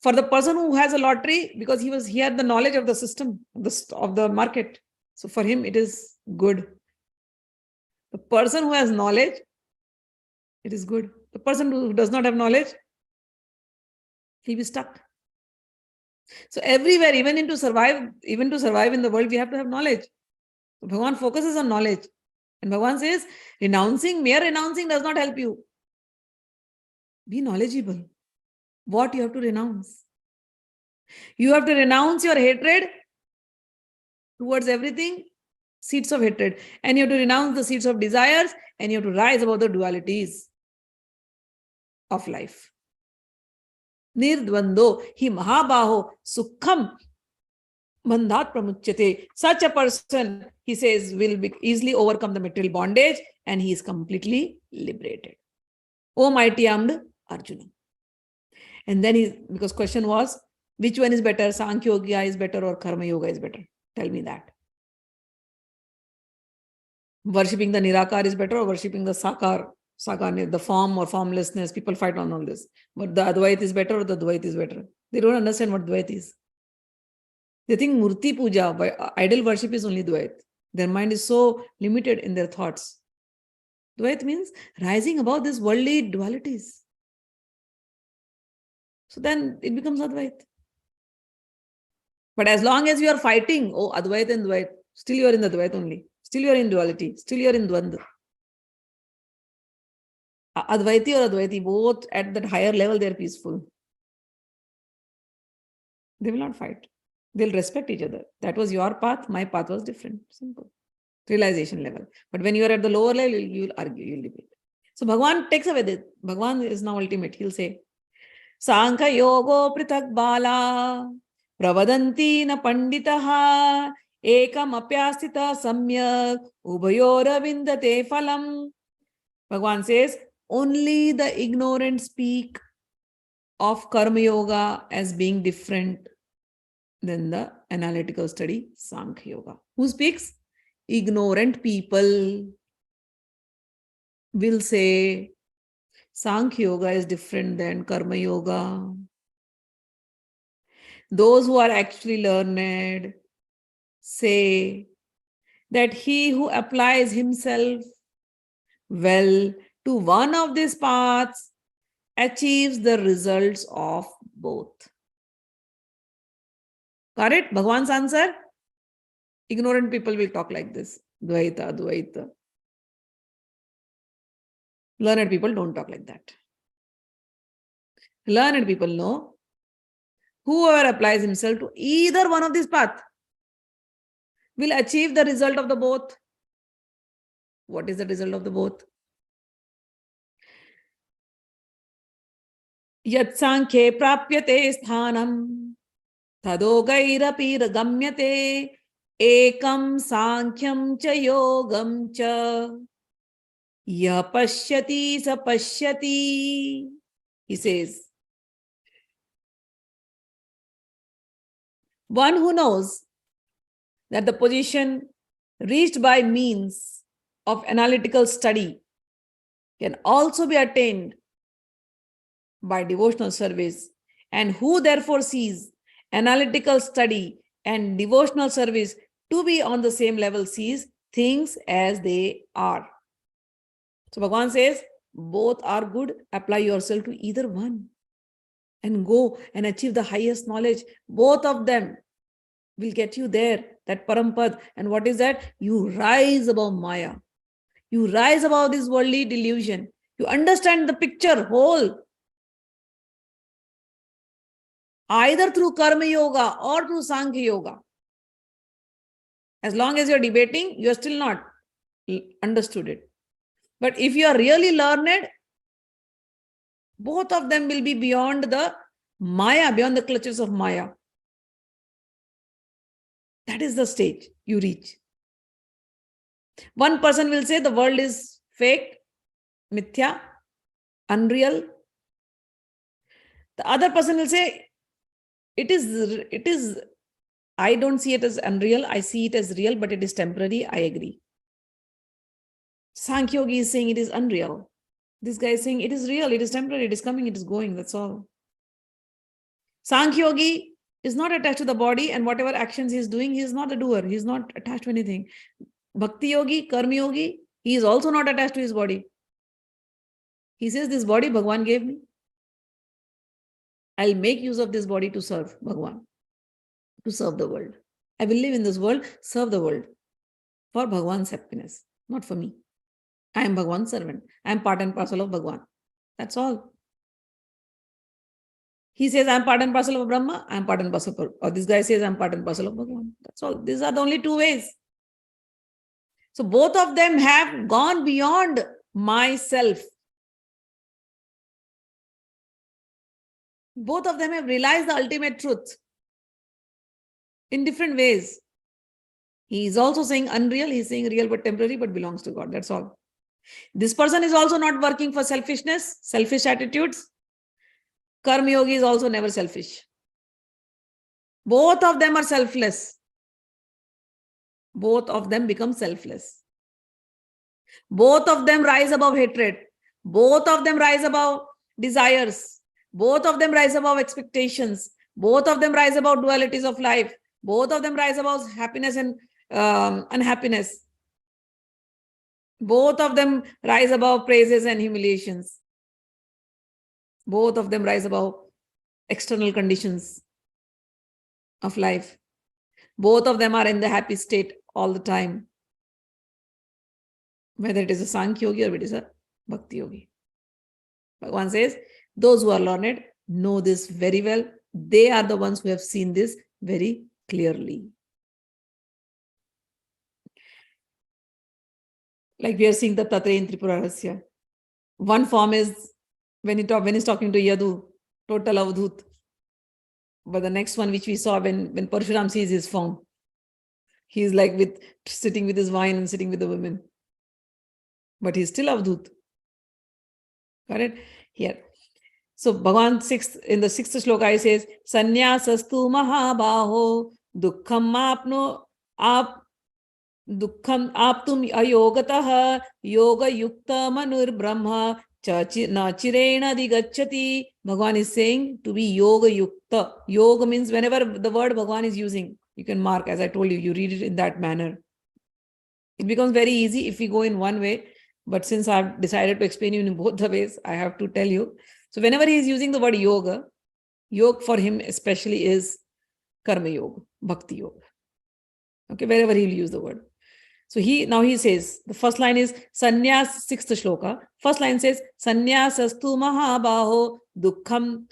For the person who has a lottery, because he had the knowledge of the system, of the market. So for him, it is good. The person who has knowledge, it is good. The person who does not have knowledge, he'll be stuck. So everywhere, even to survive in the world, we have to have knowledge. So Bhagwan focuses on knowledge. And Bhagwan says, mere renouncing does not help you. Be knowledgeable. What you have to renounce. You have to renounce your hatred towards everything, seeds of hatred. And you have to renounce the seeds of desires, and you have to rise above the dualities of life. Nirdvando hi mahabaho sukham bandhat pramuchyate. Such a person, he says, will easily overcome the material bondage, and he is completely liberated. O mighty armed Arjuna. And then because question was, which one is better? Sankhya Yoga is better or Karma Yoga is better? Tell me that. Worshipping the Nirakar is better or worshipping the Sakar, the form or formlessness? People fight on all this. But the Advait is better or the Dvait is better? They don't understand what Dvait is. They think Murti Puja, idol worship is only Dvait. Their mind is so limited in their thoughts. Dvait means rising above these worldly dualities. So then it becomes Advait. But as long as you are fighting, Advait and Dvait, still you are in the Dvait only. Still you are in duality. Still you are in Dvandva. Advaiti or Advaiti, both at that higher level, they are peaceful. They will not fight. They'll respect each other. That was your path. My path was different. Simple. Realization level. But when you are at the lower level, you'll argue, you'll debate. So Bhagwan takes away this. Bhagwan is now ultimate. He'll say, Sankhya yogo pritak bala pravadanti na panditaha ekam apyastita samyak ubhayora vindate phalam. Bhagwan says, only the ignorant speak of Karma Yoga as being different than the analytical study Sankhya Yoga. Who speaks? Ignorant people will say Sankhya Yoga is different than Karma Yoga. Those who are actually learned say that he who applies himself well to one of these paths achieves the results of both. Got it? Bhagwan's answer? Ignorant people will talk like this. Dvaita, Dvaita. Learned people don't talk like that. Learned people know whoever applies himself to either one of these paths will achieve the result of the both. What is the result of the both? Yat Sankhye prapyate sthanam tadogairapi gamyate ekam Sankyam cha yogam cha ya pashyati sa pashyati. He says, one who knows that the position reached by means of analytical study can also be attained by devotional service, and who therefore sees analytical study and devotional service to be on the same level, sees things as they are. So Bhagwan says, both are good. Apply yourself to either one and go and achieve the highest knowledge. Both of them will get you there, that Parampad. And what is that? You rise above Maya. You rise above this worldly delusion. You understand the picture whole. Either through Karma Yoga or through Sankhya Yoga. As long as you're debating, you're still not understood it. But if you are really learned, both of them will be beyond the Maya, beyond the clutches of Maya. That is the stage you reach. One person will say the world is fake, mithya, unreal. The other person will say, it is, I don't see it as unreal, I see it as real, but it is temporary, I agree. Sankhya Yogi is saying it is unreal. This guy is saying it is real, it is temporary, it is coming, it is going, that's all. Sankhya Yogi is not attached to the body, and whatever actions he is doing, he is not a doer, he is not attached to anything. Bhakti Yogi, Karma Yogi, he is also not attached to his body. He says, this body Bhagwan gave me. I'll make use of this body to serve Bhagwan, to serve the world. I will live in this world, serve the world for Bhagwan's happiness, not for me. I am Bhagwan's servant. I am part and parcel of Bhagwan. That's all. He says, I am part and parcel of Brahma. I am part and parcel of, or this guy says, I am part and parcel of Bhagwan. That's all. These are the only two ways. So both of them have gone beyond myself. Both of them have realized the ultimate truth in different ways. He is also saying unreal, he is saying real but temporary, but belongs to God. That's all. This person is also not working for selfishness, selfish attitudes. Karma Yogi is also never selfish. Both of them are selfless. Both of them become selfless. Both of them rise above hatred. Both of them rise above desires. Both of them rise above expectations. Both of them rise above dualities of life. Both of them rise above happiness and unhappiness. Both of them rise above praises and humiliations. Both of them rise above external conditions of life. Both of them are in the happy state all the time. Whether it is a Sankhya Yogi or it is a Bhakti Yogi. Bhagwan says, those who are learned know this very well. They are the ones who have seen this very clearly. Like we are seeing the ajïäna-timirändhasya. One form is when he's talking to Yadu, total avdhut. But the next one which we saw when Parshuram sees his form, he's like sitting with his wine and sitting with the women. But he's still avdhut. Got it? Here. So Bhagwan in the 6th Shloka he says, Sanyasastu mahabaho dukkham aptum ayogatah yoga yukta manur brahma ajïäna-timirändhasya. Bhagwan is saying to be yoga yukta. Yoga means whenever the word Bhagwan is using, you can mark, as I told you, you read it in that manner. It becomes very easy if we go in one way. But since I've decided to explain you in both the ways, I have to tell you. So whenever he is using the word yoga, yoga for him especially is karma yoga, bhakti yoga. Okay, wherever he will use the word. So now he says, the first line is Sanyas, 6th Shloka. First line says, Sanyasastu mahabaho dukkham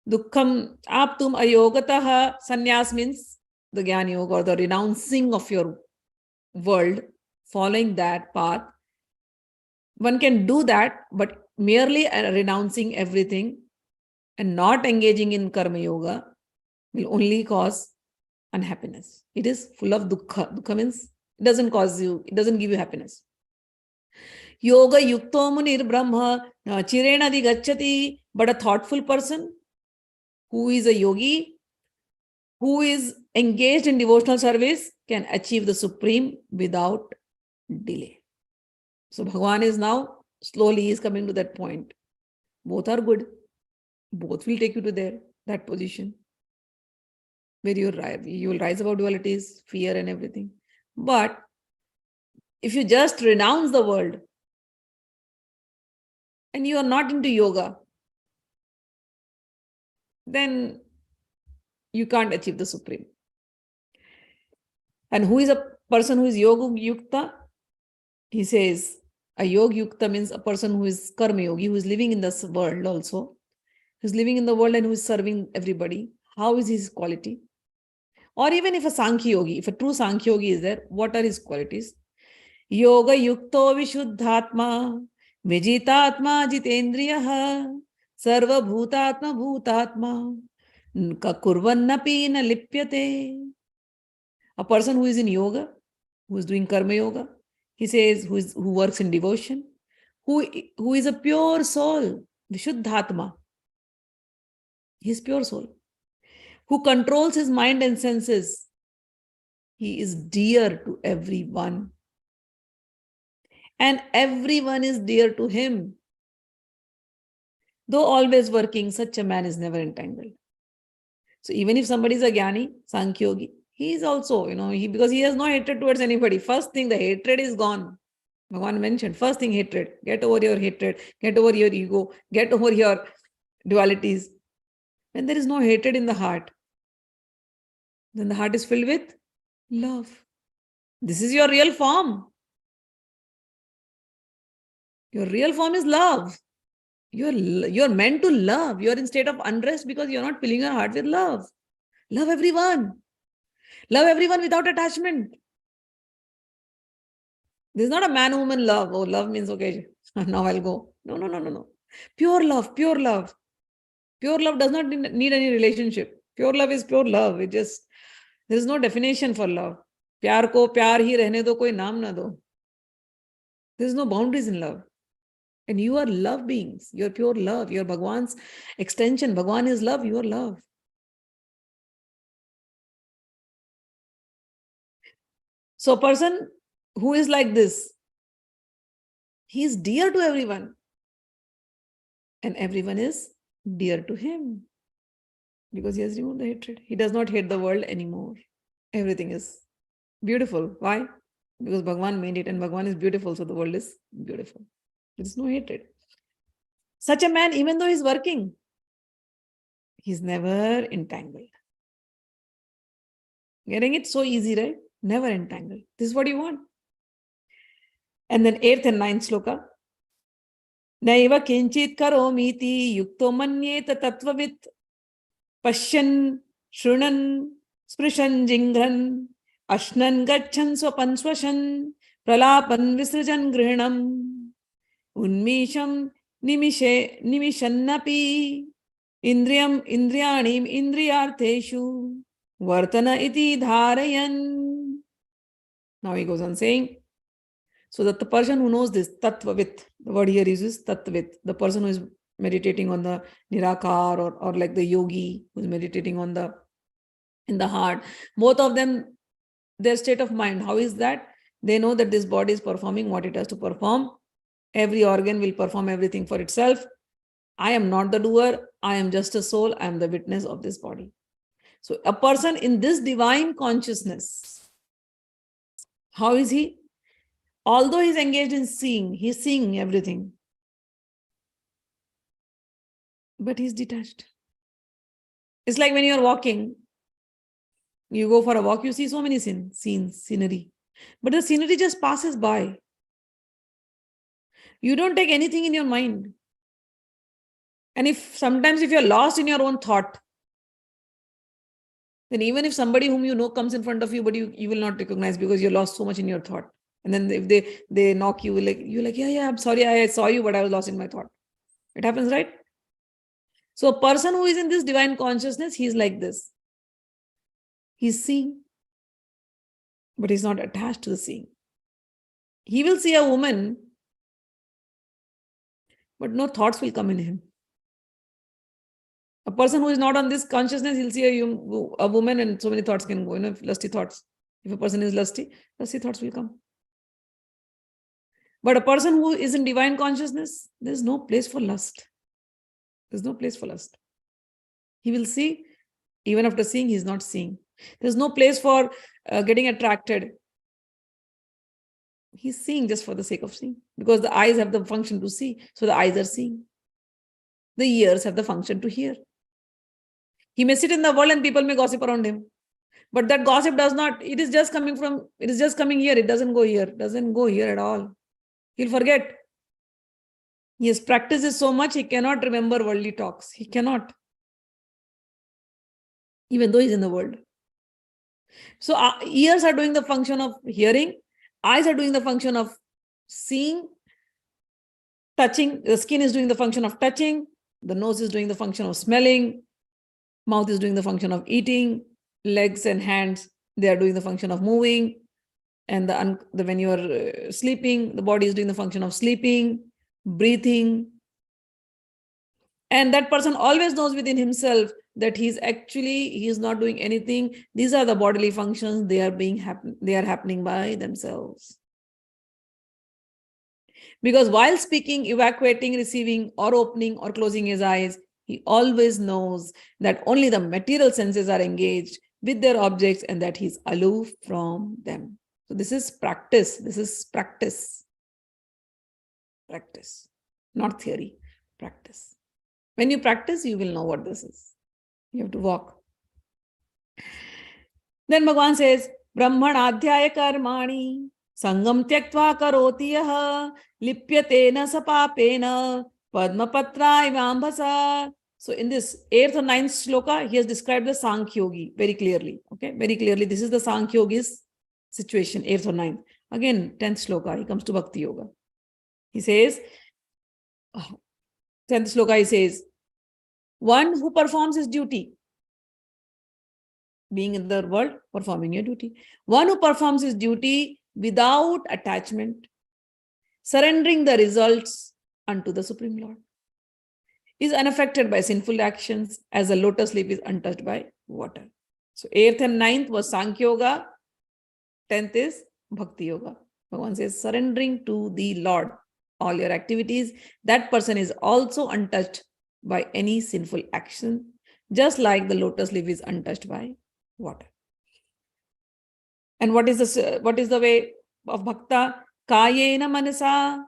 aptum ayogatah. Sanyas means the Gyani Yoga, or the renouncing of your world, following that path. One can do that, but merely renouncing everything and not engaging in karma yoga will only cause unhappiness. It is full of dukkha. Dukkha means it doesn't give you happiness. Yoga yukto munir brahma chirena-di-gacchati. But a thoughtful person who is a yogi, who is engaged in devotional service, can achieve the supreme without delay. So Bhagwan is now slowly is coming to that point. Both are good. Both will take you to that position where you will rise above dualities, fear and everything. But If you just renounce the world and you are not into yoga, then you can't achieve the supreme. And who is a person who is yoga yukta? He says a yoga yukta means a person who is karma yogi, who is living in this world also, who is living in the world and who is serving everybody. How is his quality? Or even if a Sankhya yogi, if a true Sankhya yogi is there, what are his qualities? Yoga yukto vishuddhatma, vijitatma jitendriyaha, sarva bhutatma bhutatma, kakurvannapi na lipyate. A person who is in yoga, who is doing karma yoga, he says, who works in devotion, who is a pure soul, vishuddhatma. He is pure soul. Who controls his mind and senses. He is dear to everyone. And everyone is dear to him. Though always working, such a man is never entangled. So even if somebody is a Gyani, Sankhya yogi, he is also, because he has no hatred towards anybody. First thing, the hatred is gone. Bhagwan mentioned, first thing, hatred. Get over your hatred. Get over your ego. Get over your dualities. When there is no hatred in the heart, then the heart is filled with love. This is your real form. Your real form is love. You're meant to love. You're in state of unrest because you're not filling your heart with love. Love everyone. Love everyone without attachment. This is not a man-woman love. Oh, love means, okay, now I'll go. No. Pure love, pure love. Pure love does not need any relationship. Pure love is pure love. There is no definition for love. प्यार को प्यार ही रहने दो, कोई नाम ना दो. There is no boundaries in love. And you are love beings. You are pure love. You are Bhagwan's extension. Bhagwan is love. You are love. So a person who is like this, he is dear to everyone. And everyone is dear to him. Because he has removed the hatred. He does not hate the world anymore. Everything is beautiful. Why? Because Bhagwan made it and Bhagwan is beautiful. So the world is beautiful. There is no hatred. Such a man, even though he's working, he's never entangled. Getting it so easy, right? Never entangled. This is what you want. And then 8th and 9th shloka. Naiva kinchit karomiti yukto manyeta tattvavit pashyan shrunan sprishan jingran ashnan gachan swapan swashan pralapan visrajan grihnam unmisham nimishannapi indriyam indriyanim indriyartheshu vartana iti dharayan. Now he goes on saying, so that the person who knows this, tattvavit, the word here uses tattvavit, the person who is meditating on the nirakar or like the yogi who is meditating on in the heart, both of them, their state of mind, how is that? They know that this body is performing what it has to perform. Every organ will perform everything for itself. I am not the doer. I am just a soul. I am the witness of this body. So a person in this divine consciousness, how is he? Although he's engaged in seeing, he's seeing everything. But he's detached. It's like when you're walking, you go for a walk, you see so many scenery. But the scenery just passes by. You don't take anything in your mind. And sometimes if you're lost in your own thought, then even if somebody whom you know comes in front of you, but you will not recognize because you're lost so much in your thought. And then if they knock you, you're like, yeah, I'm sorry, I saw you, but I was lost in my thought. It happens, right? So a person who is in this divine consciousness, he's like this. He's seeing, but he's not attached to the seeing. He will see a woman, but no thoughts will come in him. A person who is not on this consciousness, he'll see a woman and so many thoughts can go, lusty thoughts. If a person is lusty thoughts will come. But a person who is in divine consciousness, there's no place for lust. There's no place for lust. He will see, even after seeing, he's not seeing. There's no place for getting attracted. He's seeing just for the sake of seeing, because the eyes have the function to see. So the eyes are seeing. The ears have the function to hear. He may sit in the world and people may gossip around him. But that gossip does not, it is just coming here. It doesn't go here. It doesn't go here at all. He'll forget. He has practiced so much, he cannot remember worldly talks. He cannot. Even though he's in the world. So ears are doing the function of hearing. Eyes are doing the function of seeing. Touching. The skin is doing the function of touching. The nose is doing the function of smelling. Mouth is doing the function of eating. Legs and hands, they are doing the function of moving. And when you are sleeping, the body is doing the function of sleeping, breathing. And that person always knows within himself that he is not doing anything. These are the bodily functions. They are happening by themselves. Because while speaking, evacuating, receiving, or opening or closing his eyes, he always knows that only the material senses are engaged with their objects and that he's aloof from them. So this is practice. This is practice. Practice. Not theory. Practice. When you practice, you will know what this is. You have to walk. Then Bhagwan says, Brahmanadhyaya karmani sangam tyaktva karoti yaha lipyatena sapapena padmapatra ivambhasa. So in this 8th or 9th shloka, he has described the Sankhya Yogi very clearly. Okay, very clearly. This is the Sankhya Yogi's situation, 8th or 9th. Again, 10th shloka, he comes to Bhakti Yoga. He says, 10th shloka, he says, one who performs his duty, being in the world, performing your duty. One who performs his duty without attachment, surrendering the results unto the Supreme Lord, is unaffected by sinful actions as a lotus leaf is untouched by water. So 8th and 9th was Sankhya Yoga, 10th is Bhakti Yoga. Bhagwan says, surrendering to the Lord all your activities, that person is also untouched by any sinful action, just like the lotus leaf is untouched by water. And what is the way of bhakta? Kayena-manasa,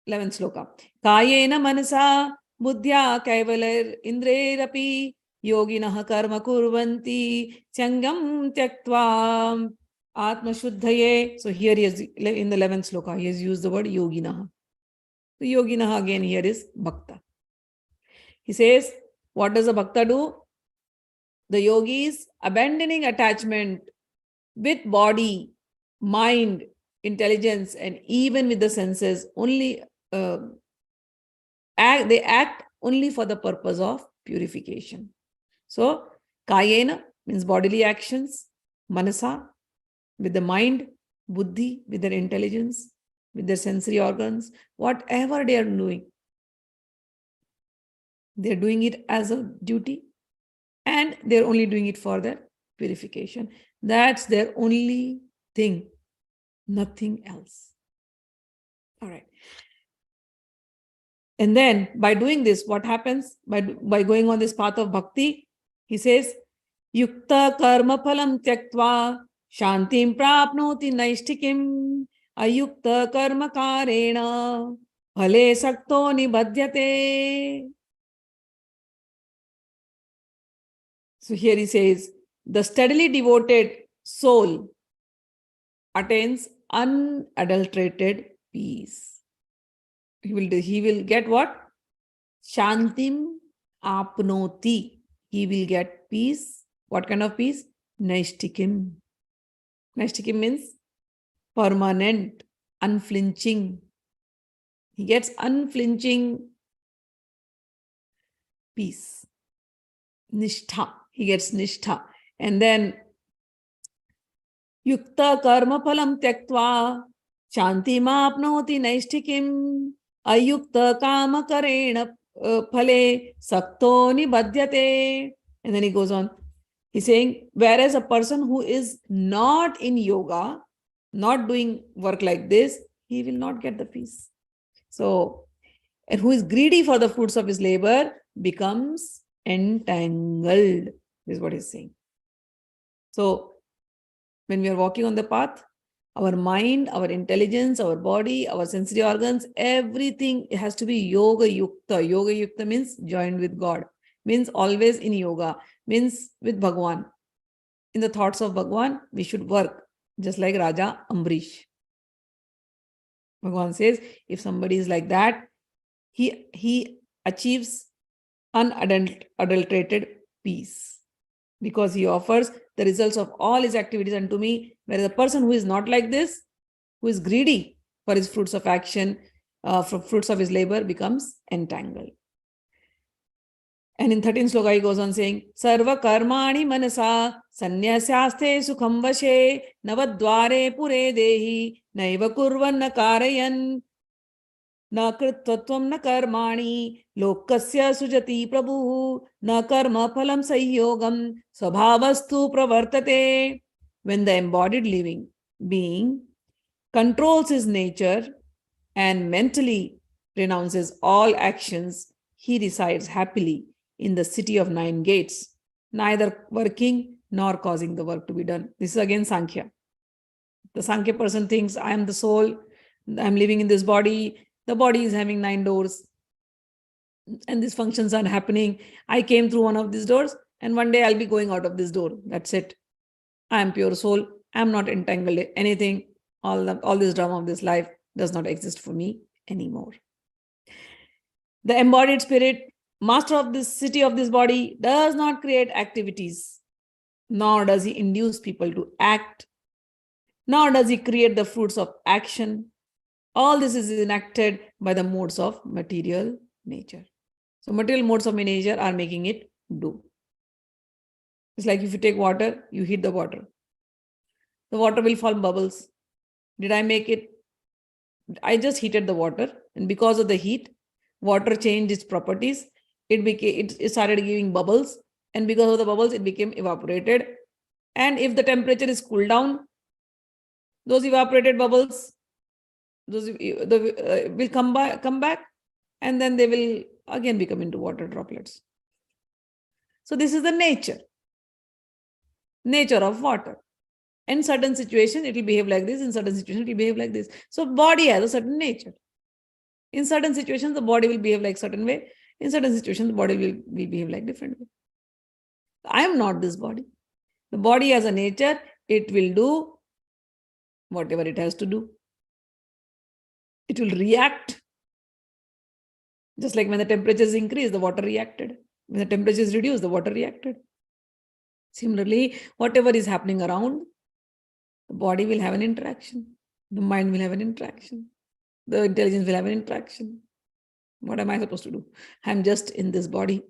11th shloka. Kayena-manasa buddhya kaivaler indrerapi yoginah karma kurvanti changam tyaktva atma shuddhaye. So here he is, in the 11th shloka, he has used the word yoginah. So yoginah again here is bhakta. He says, what does a bhakta do? The yogis abandoning attachment with body, mind, intelligence, and even with the senses, only they act only for the purpose of purification. So, kayena means bodily actions, manasa with the mind, buddhi with their intelligence, with their sensory organs, whatever they are doing, they're doing it as a duty and they're only doing it for their purification. That's their only thing, nothing else. All right. And then by doing this, what happens? By going on this path of bhakti, he says, yukta karma phalam tyaktva shantim prapnoti naishtikim ayukta karma karena phale sakto nibadhyate. So here he says, the steadily devoted soul attains unadulterated peace. He will get what? Shantim apnoti. He will get peace. What kind of peace? Naishtikim. Naishtikim means permanent, unflinching. He gets unflinching peace. Nishtha. He gets nishtha. And then yukta karma phalam tyaktva shanti apnoti naishtikim ayukta kama karena phale sakto nibadhyate. And then he goes on. He's saying, whereas a person who is not in yoga, not doing work like this, he will not get the peace. So, and who is greedy for the fruits of his labor becomes entangled. This is what he's saying. So, when we are walking on the path, Our mind, our intelligence, our body, our sensory organs, everything has to be yoga yukta. Yoga yukta means joined with God, means always in yoga, means with Bhagwan. In the thoughts of Bhagwan, we should work, just like Raja Ambrish. Bhagwan says, if somebody is like that, he achieves unadulterated peace, because he offers the results of all his activities unto me. Whereas a person who is not like this, who is greedy for his fruits of action, for fruits of his labor, becomes entangled. And in 13th Shloka, he goes on saying, Sarva karmani manasa sanyasyaste sukham vashe navadware pure dehi naiva kurvan nakarayan na kritvatvam na karmani lokasya sujati prabhu na karma phalam sayyogam svabhavastu pravartate. When the embodied living being controls his nature and mentally renounces all actions, he resides happily in the city of 9 gates, neither working nor causing the work to be done. This is again Sankhya. The Sankhya person thinks, I am the soul, I am living in this body, the body is having 9 doors, and these functions are happening. I came through one of these doors, and one day I'll be going out of this door. That's it. I am pure soul. I am not entangled in anything. All this drama of this life does not exist for me anymore. The embodied spirit, master of this city of this body, does not create activities, nor does he induce people to act, nor does he create the fruits of action. All this is enacted by the modes of material nature. So material modes of nature are making it do. It's like if you take water, you heat the water. The water will form bubbles. Did I make it? I just heated the water, and because of the heat, water changed its properties. It started giving bubbles, and because of the bubbles, it became evaporated. And if the temperature is cooled down, those evaporated bubbles will come back, and then they will again become into water droplets. So this is the nature of water. In certain situations, it will behave like this. In certain situations, it will behave like this. So body has a certain nature. In certain situations, the body will behave like certain way. In certain situations, the body will behave like different way. I am not this body. The body has a nature. It will do whatever it has to do. It will react. Just like when the temperature is increased, the water reacted. When the temperature is reduced, the water reacted. Similarly, whatever is happening around, the body will have an interaction. The mind will have an interaction. The intelligence will have an interaction. What am I supposed to do? I'm just in this body.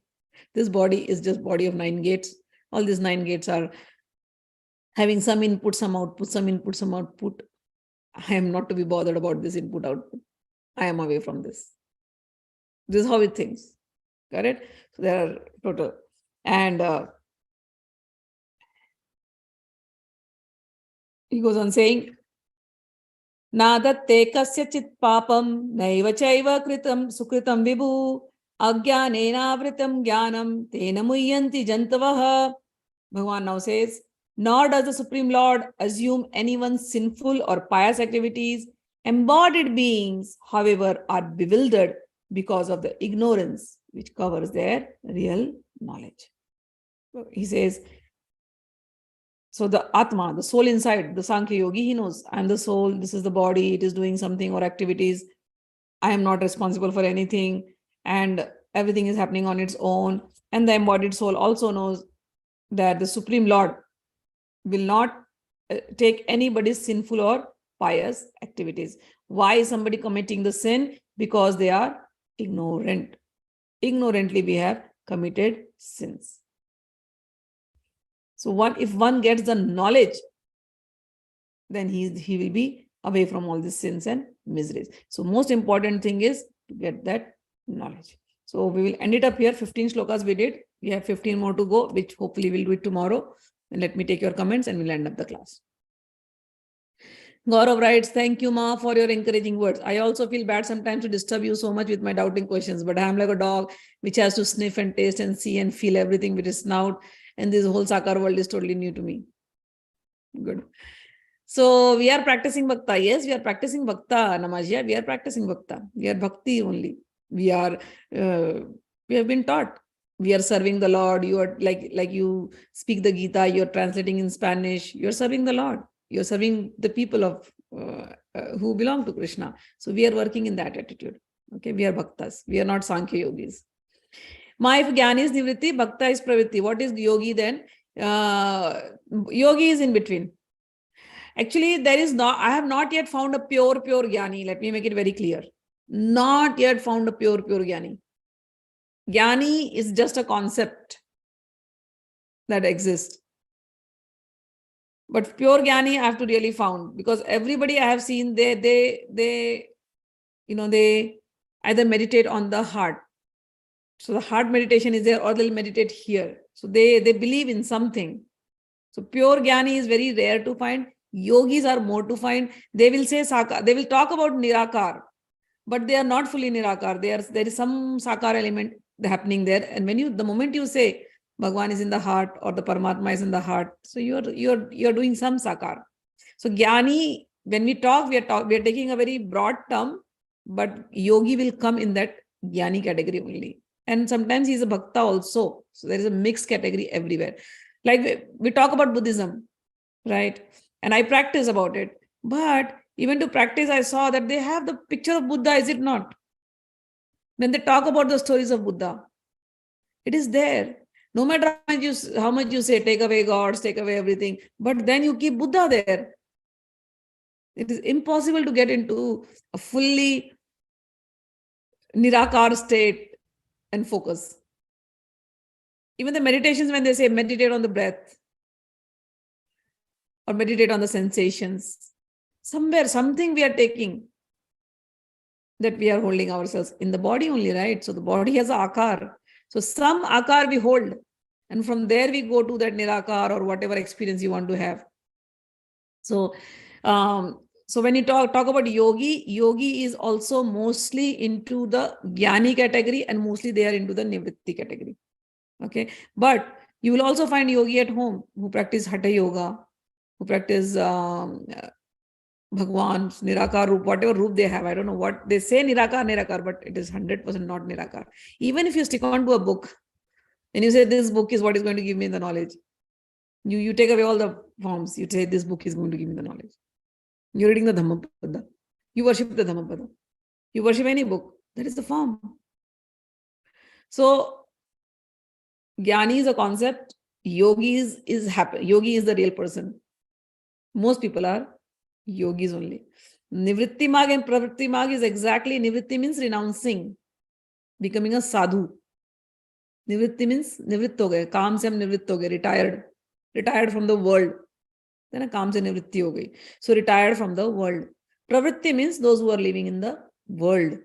This body is just body of 9 gates. All these 9 gates are having some input, some output, some input, some output. I am not to be bothered about this input, output. I am away from this. This is how it thinks. Correct? So there are total. And he goes on saying, Nadatte kasyachit papam naiva chaiva kritam sukritam vibhu ajञानेनावृतं ज्ञानम tena मुह्यन्ति jantavaha. Bhagwan now says, nor does the Supreme Lord assume anyone's sinful or pious activities. Embodied beings, however, are bewildered because of the ignorance which covers their real knowledge. He says, so the Atma, the soul inside, the Sankhya Yogi, he knows, I am the soul, this is the body, it is doing something or activities. I am not responsible for anything, and everything is happening on its own. And the embodied soul also knows that the Supreme Lord will not take anybody's sinful or pious activities. Why is somebody committing the sin? Because they are ignorant. Ignorantly we have committed sins. So if one gets the knowledge, then he will be away from all these sins and miseries. So most important thing is to get that knowledge. So we will end it up here. 15 shlokas we did. We have 15 more to go, which hopefully we'll do it tomorrow. And let me take your comments and we'll end up the class. Gaurav writes, thank you, Ma, for your encouraging words. I also feel bad sometimes to disturb you so much with my doubting questions, but I am like a dog which has to sniff and taste and see and feel everything with its snout. And this whole Sakar world is totally new to me. Good. So we are practicing Bhakta. Yes, we are practicing Bhakta, Namajya. We are practicing Bhakta. We are Bhakti only. We are, we have been taught. We are serving the Lord. You are like you speak the Gita, you're translating in Spanish. You're serving the Lord. You're serving the people of who belong to Krishna. So we are working in that attitude. Okay, we are Bhaktas. We are not Sankhya yogis. Ma, if Gyani is Nivritti, Bhakta is Pravritti. What is Yogi then? Yogi is in between. Actually, there is not, I have not yet found a pure Gyani. Let me make it very clear. Not yet found a pure Gyani. Gyani is just a concept that exists. But pure Gyani I have to really found, because everybody I have seen, they either meditate on the heart. So the heart meditation is there, or they'll meditate here. So they believe in something. So pure Gyani is very rare to find. Yogis are more to find. They will say Sakar. They will talk about Nirakar, but they are not fully Nirakar. There is some Sakar element happening there. And when the moment you say Bhagwan is in the heart or the Paramatma is in the heart, so you're doing some Sakar. So Gyani, when we talk, we are taking a very broad term, but Yogi will come in that Gyani category only. And sometimes he's a Bhakta also. So there is a mixed category everywhere. Like we talk about Buddhism, right? And I practice about it. But even to practice, I saw that they have the picture of Buddha, is it not? When they talk about the stories of Buddha, it is there. No matter how much you say, take away gods, take away everything, but then you keep Buddha there. It is impossible to get into a fully Nirakar state and focus. Even the meditations, when they say meditate on the breath or meditate on the sensations, something we are taking, that we are holding ourselves in the body only, right? So the body has an akar. So some akar we hold, and from there we go to that nirakar or whatever experience you want to have. So, so when you talk about yogi is also mostly into the Gyani category, and mostly they are into the Nivritti category. Okay, but you will also find yogi at home who practice Hatha Yoga, who practice Bhagwan, Nirakar Roop, whatever Roop they have. I don't know what they say, Nirakar, but it is 100% not Nirakar. Even if you stick on to a book and you say this book is what is going to give me the knowledge, you take away all the forms. You say this book is going to give me the knowledge. You're reading the Dhammapada. You worship the Dhammapada. You worship any book. That is the form. So Gyani is a concept. Yogi is happy. Yogi is the real person. Most people are yogis only. Nivritti Marg and Pravritti Marg is exactly, Nivritti means renouncing, becoming a sadhu. Nivritti means nivritt ho gaye, kaam se hum nivritt ho gaye, retired from the world. Then a kaam se nivritti ho gayi. So retired from the world. Pravritti means those who are living in the world,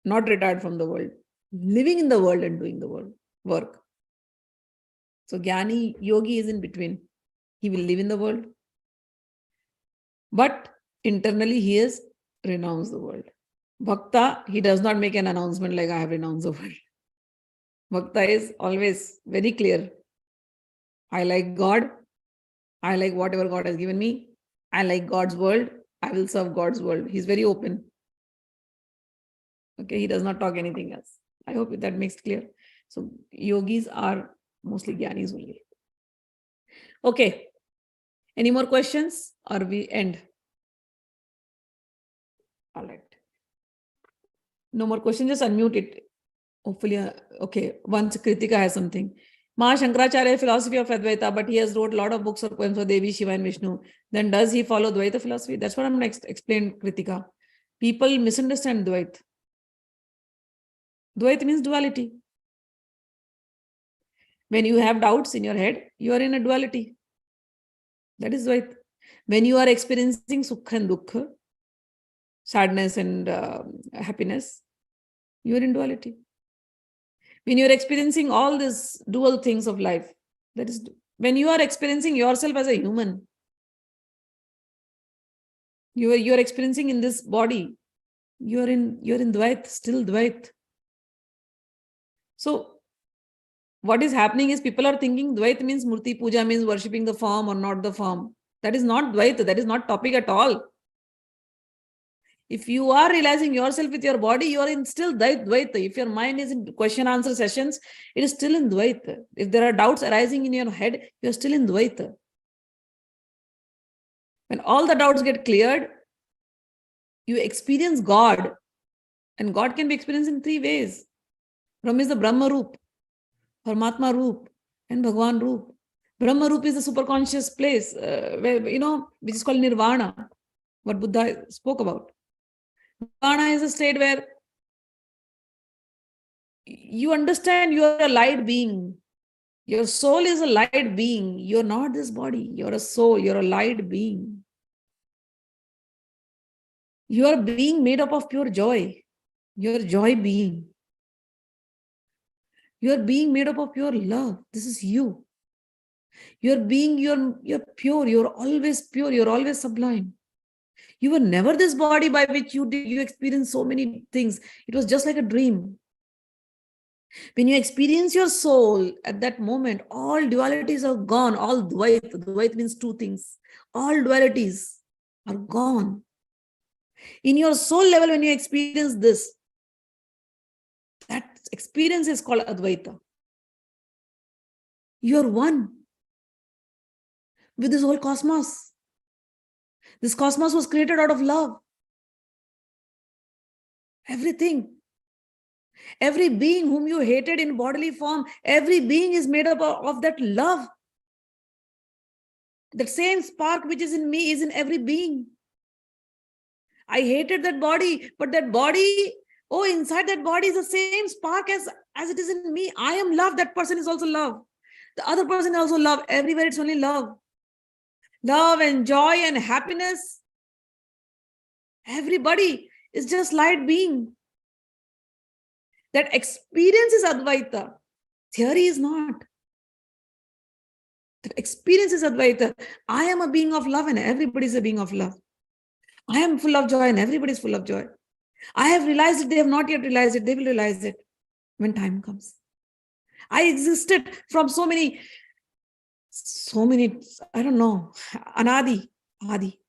not retired from the world, living in the world and doing the work. So Gyani, yogi is in between. He will live in the world, but internally he has renounced the world. Bhakta, he does not make an announcement like I have renounced the world. Bhakta is always very clear. I like God. I like whatever God has given me. I like God's world. I will serve God's world. He's very open. Okay, he does not talk anything else. I hope that makes clear. So yogis are mostly Gyanis only. Okay. Any more questions or we end? All right. No more questions, just unmute it. Hopefully, okay. Once Kritika has something. Shankaracharya philosophy of Advaita, but he has wrote a lot of books or poems for Devi, Shiva and Vishnu. Then does he follow Dvaita philosophy? That's what I'm going to explain, Kritika. People misunderstand Dvaita. Dvaita means duality. When you have doubts in your head, you are in a duality. That is Dvaita. When you are experiencing sukha and dukkha, sadness and happiness, you are in duality. When you're experiencing all these dual things of life, that is when you are experiencing yourself as a human, you are experiencing in this body, you're in Dvaita, still Dvaita. So what is happening is people are thinking Dvaita means Murti Puja, means worshipping the form or not the form. That is not Dvaita. That is not topic at all. If you are realizing yourself with your body, you are in still Dvaita. If your mind is in question-answer sessions, it is still in Dvaita. If there are doubts arising in your head, you are still in Dvaita. When all the doubts get cleared, you experience God. And God can be experienced in three ways. Brahma is the Brahma Roop, Paramatma Roop, and Bhagwan Roop. Brahma Roop is the superconscious place, where, which is called Nirvana, what Buddha spoke about. Nirvana is a state where you understand you are a light being. Your soul is a light being. You're not this body. You're a soul. You're a light being. You are being made up of pure joy. You're joy being. You're being made up of pure love. This is you. You're being, you're pure. You're always pure. You're always sublime. You were never this body by which you experienced so many things. It was just like a dream. When you experience your soul at that moment, all dualities are gone. All Dvaita. Dvaita means two things. All dualities are gone. In your soul level, when you experience this, that experience is called Advaita. You are one with this whole cosmos. This cosmos was created out of love. Everything. Every being whom you hated in bodily form, every being is made up of that love. That same spark which is in me is in every being. I hated that body, but that body, inside that body is the same spark as it is in me. I am love. That person is also love. The other person is also love. Everywhere it's only love. Love and joy and happiness. Everybody is just light being. That experience is Advaita. Theory is not. That experience is Advaita. I am a being of love and everybody is a being of love. I am full of joy and everybody is full of joy. I have realized it. They have not yet realized it. They will realize it when time comes. I existed from so many, I don't know, Anadi, Adi.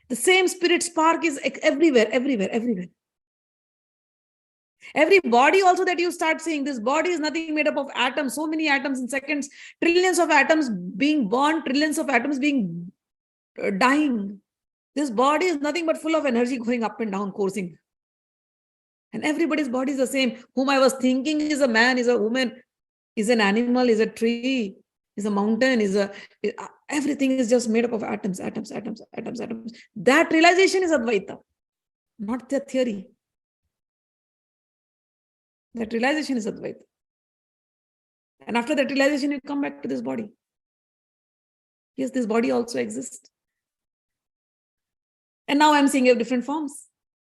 The same spirit spark is everywhere. Every body also that you start seeing, this body is nothing made up of atoms, so many atoms in seconds, trillions of atoms being born, trillions of atoms being dying. This body is nothing but full of energy going up and down, coursing. And everybody's body is the same. Whom I was thinking is a man, is a woman, is an animal, is a tree, is a mountain, everything is just made up of atoms. That realization is Advaita, not the theory. That realization is Advaita. And after that realization, you come back to this body. Yes, this body also exists. And now I'm seeing different forms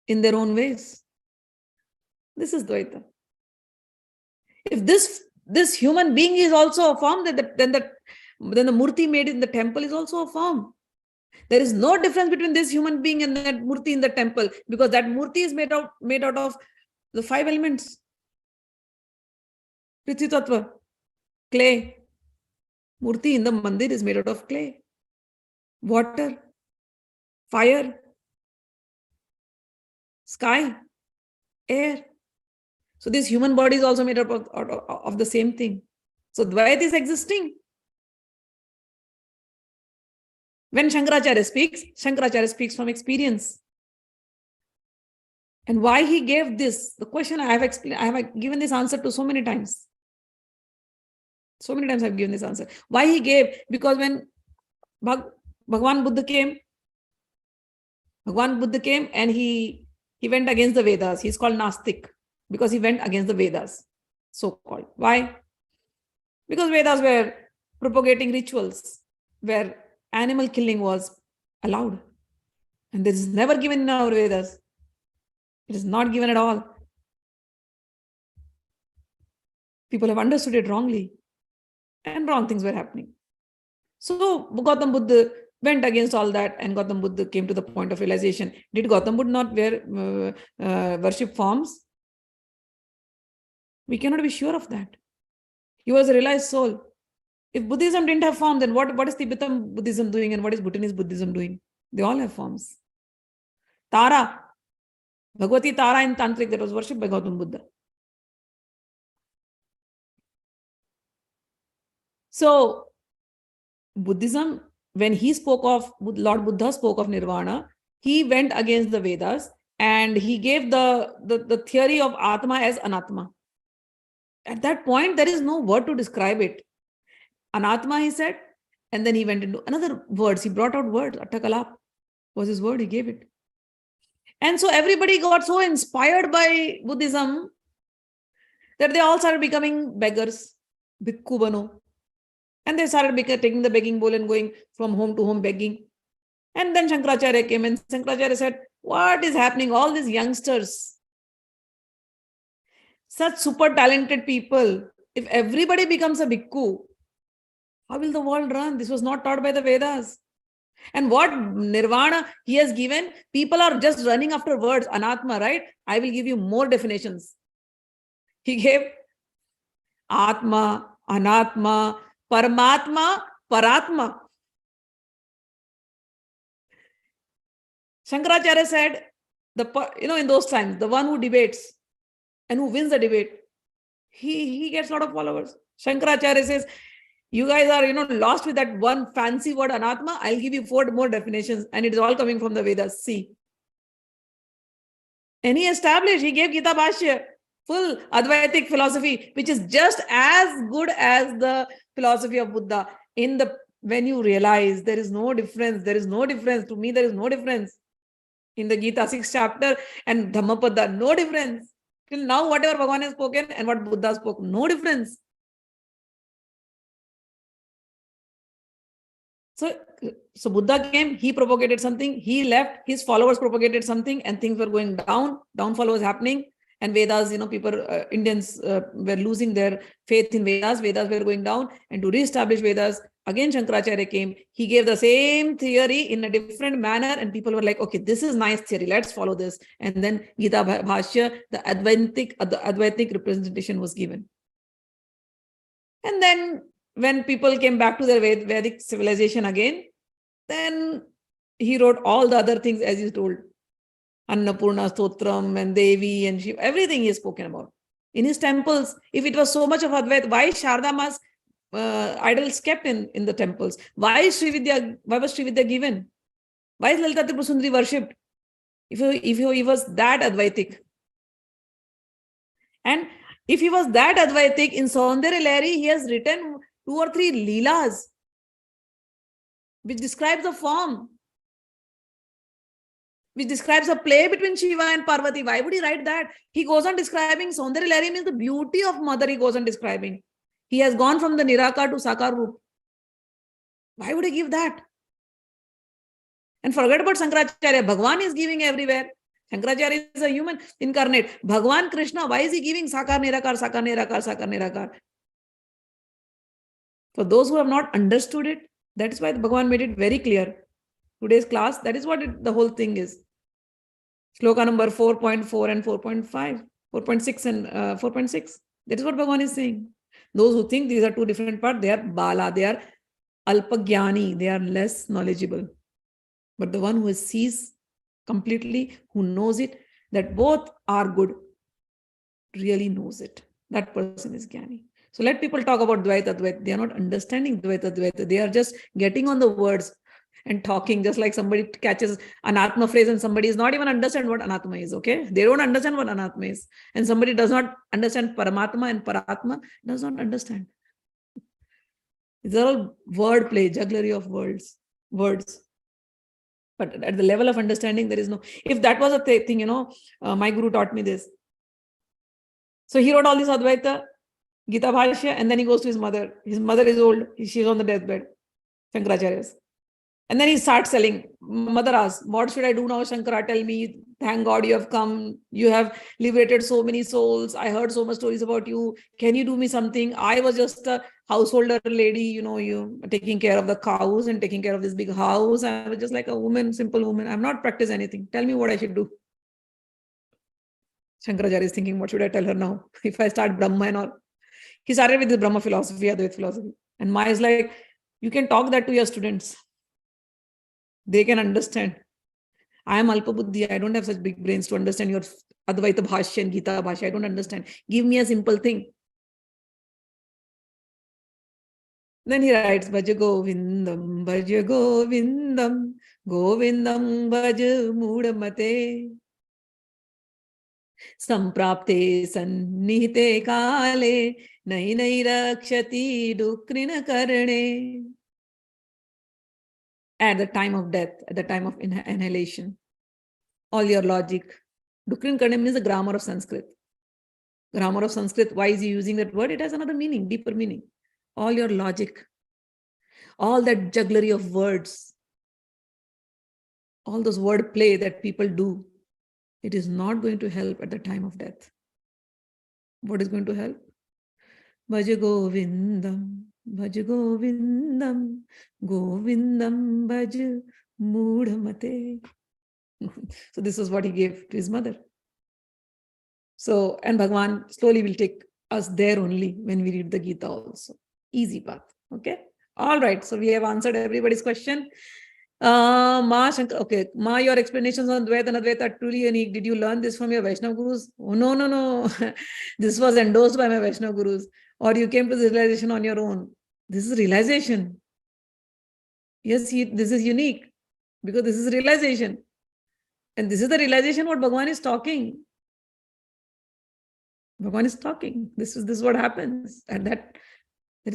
in their own ways. This is Dvaita. If this human being is also a form, then the murti made in the temple is also a form. There is no difference between this human being and that murti in the temple, because that murti is made out of the 5 elements. Prithvi Tattva, clay. Murti in the mandir is made out of clay, water, fire, sky, air. So this human body is also made up of the same thing. So Dvaita is existing. When Shankaracharya speaks from experience. And why he gave this, the question I have given this answer to so many times. So many times I've given this answer. Why he gave? Because when Bhagwan Buddha came and he went against the Vedas. He's called Nastik because he went against the Vedas, so-called. Why? Because Vedas were propagating rituals where animal killing was allowed. And this is never given in our Vedas. It is not given at all. People have understood it wrongly. And wrong things were happening. So Gautam Buddha went against all that, and Gautam Buddha came to the point of realization. Did Gautam Buddha not worship forms? We cannot be sure of that. He was a realized soul. If Buddhism didn't have form, then what is Tibetan Buddhism doing and what is Bhutanese Buddhism doing? They all have forms. Tara, Bhagavati Tara in Tantric, that was worshipped by Gautam Buddha. So, Buddhism, when he spoke of, Lord Buddha spoke of Nirvana, he went against the Vedas and he gave the theory of Atma as Anatma. At that point, there is no word to describe it. Anatma, he said, and then he went into another words. He brought out words. Attakalap was his word. He gave it. And so everybody got so inspired by Buddhism that they all started becoming beggars, bhikkhu bano. And they started taking the begging bowl and going from home to home begging. And then Shankaracharya came and Shankaracharya said, what is happening? All these youngsters, such super talented people, if everybody becomes a bhikkhu, how will the world run? This was not taught by the Vedas. And what nirvana he has given, people are just running after words, anatma, right? I will give you more definitions. He gave atma, anatma, paramatma, paratma. Shankaracharya said, in those times, the one who debates and who wins the debate, he gets a lot of followers. Shankaracharya says, you guys are, lost with that one fancy word anatma. I'll give you 4 more definitions and it is all coming from the Vedas. See. And he established, he gave Gita Bhashya, full Advaitic philosophy, which is just as good as the philosophy of Buddha. When you realize there is no difference, to me there is no difference. In the Gita 6th chapter and Dhammapada, no difference. Till now, whatever Bhagwan has spoken and what Buddha spoke, no difference. So Buddha came, he propagated something, he left, his followers propagated something, and things were going down. Downfall was happening, and Vedas, people, Indians were losing their faith in Vedas. Vedas were going down, and to re-establish Vedas, again Shankaracharya came. He gave the same theory in a different manner, and people were like, okay, this is nice theory, let's follow this. And then Gita Bhashya, the Advaitic representation was given. And then when people came back to their Vedic civilization again, then he wrote all the other things as he told. Annapurna Stotram and Devi and Shiva, everything he has spoken about. In his temples, if it was so much of Advaita, why Shardama's idols kept in the temples? Why was Sri Vidya given? Why is Lalita Tripura Sundari worshipped? If he was that Advaitic. And if he was that Advaitic, in Saundarya Lahari, he has written 2 or 3 Leelas, which describes the form, which describes a play between Shiva and Parvati. Why would he write that? He goes on describing, Saundarya Lahari means the beauty of mother he goes on describing. He has gone from the Nirakar to Sakar Roop. Why would he give that? And forget about Shankaracharya. Bhagwan is giving everywhere. Shankaracharya is a human incarnate. Bhagwan Krishna, why is he giving Sakar Nirakar, Sakar Nirakar, Sakar Nirakar? For those who have not understood it, that is why Bhagwan made it very clear. Today's class, that is what the whole thing is. Shloka number 4.4 and 4.5, 4.6 and 4.6. That is what Bhagwan is saying. Those who think these are 2 different parts, they are bala, they are alpagyani, they are less knowledgeable. But the one who sees completely, who knows it, that both are good, really knows it. That person is Gyani. So let people talk about Dvaita, Dvaita. They are not understanding Dvaita, Dvaita. They are just getting on the words and talking, just like somebody catches an Atma phrase and somebody is not even understand what Anatma is, okay? They don't understand what Anatma is. And somebody does not understand Paramatma and Paratma, does not understand. It's all word play, jugglery of words. But at the level of understanding, there is no... If that was a thing, my guru taught me this. So he wrote all this Advaita, Gita Bhashya, and then he goes to his mother. His mother is old. She's on the deathbed. Shankaracharya's. And then he starts telling. Mother asks, what should I do now, Shankara? Tell me. Thank God you have come. You have liberated so many souls. I heard so much stories about you. Can you do me something? I was just a householder lady, you taking care of the cows and taking care of this big house. I was just like a woman, simple woman. I've not practiced anything. Tell me what I should do. Shankaracharya is thinking, what should I tell her now? If I start Brahma and all. He started with the Brahma philosophy, Advaita philosophy. And Maya is like, you can talk that to your students. They can understand. I am Alpa Buddhi. I don't have such big brains to understand your Advaita Bhashya and Gita Bhashya. I don't understand. Give me a simple thing. Then he writes, Bhaj Govindam, Bhaj Govindam, Govindam Bhaj Mudamate. Samprapte sannihite kale, nahi nahi rakshati dukrina karne. At the time of death, at the time of annihilation, all your logic. Dukrin karne means the grammar of Sanskrit. Grammar of Sanskrit, why is he using that word? It has another meaning, deeper meaning. All your logic, all that jugglery of words, all those word play that people do, it is not going to help at the time of death. What is going to help? Bhaj Govindam, Bhaj Govindam, Govindam Bhaj Mudamate. So this is what he gave to his mother. So, and Bhagwan slowly will take us there only when we read the Gita also. Easy path. Okay. All right. So we have answered everybody's question. Ma Shankar, okay. Ma, your explanations on Dvaita and Advaita are truly unique. Did you learn this from your Vaishnava gurus? Oh, no, no, no. This was endorsed by my Vaishnava gurus. Or you came to this realization on your own. This is realization. Yes, this is unique because this is realization. And this is the realization what Bhagwan is talking. Bhagwan is talking. This is what happens. And that there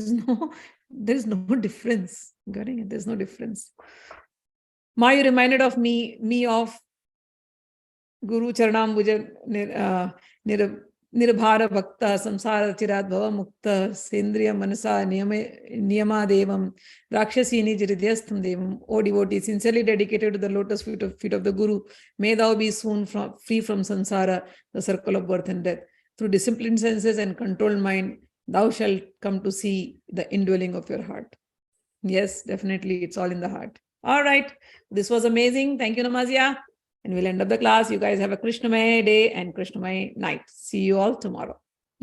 is no difference. Getting it? There's no difference. Ma, you reminded of me of Guru Charanambuja Nirbhara Bhakta Samsara Chirat Bhava Mukta Sendriya Manasa Niyama Devam Rakshasini Jiridyastham Devam. O devotee, sincerely dedicated to the lotus feet of the Guru, may thou be soon free from samsara, the circle of birth and death. Through disciplined senses and controlled mind, thou shalt come to see the indwelling of your heart. Yes, definitely. It's all in the heart. All right. This was amazing. Thank you, Namazya. And we'll end up the class. You guys have a Krishnamay day and Krishnamay night. See you all tomorrow.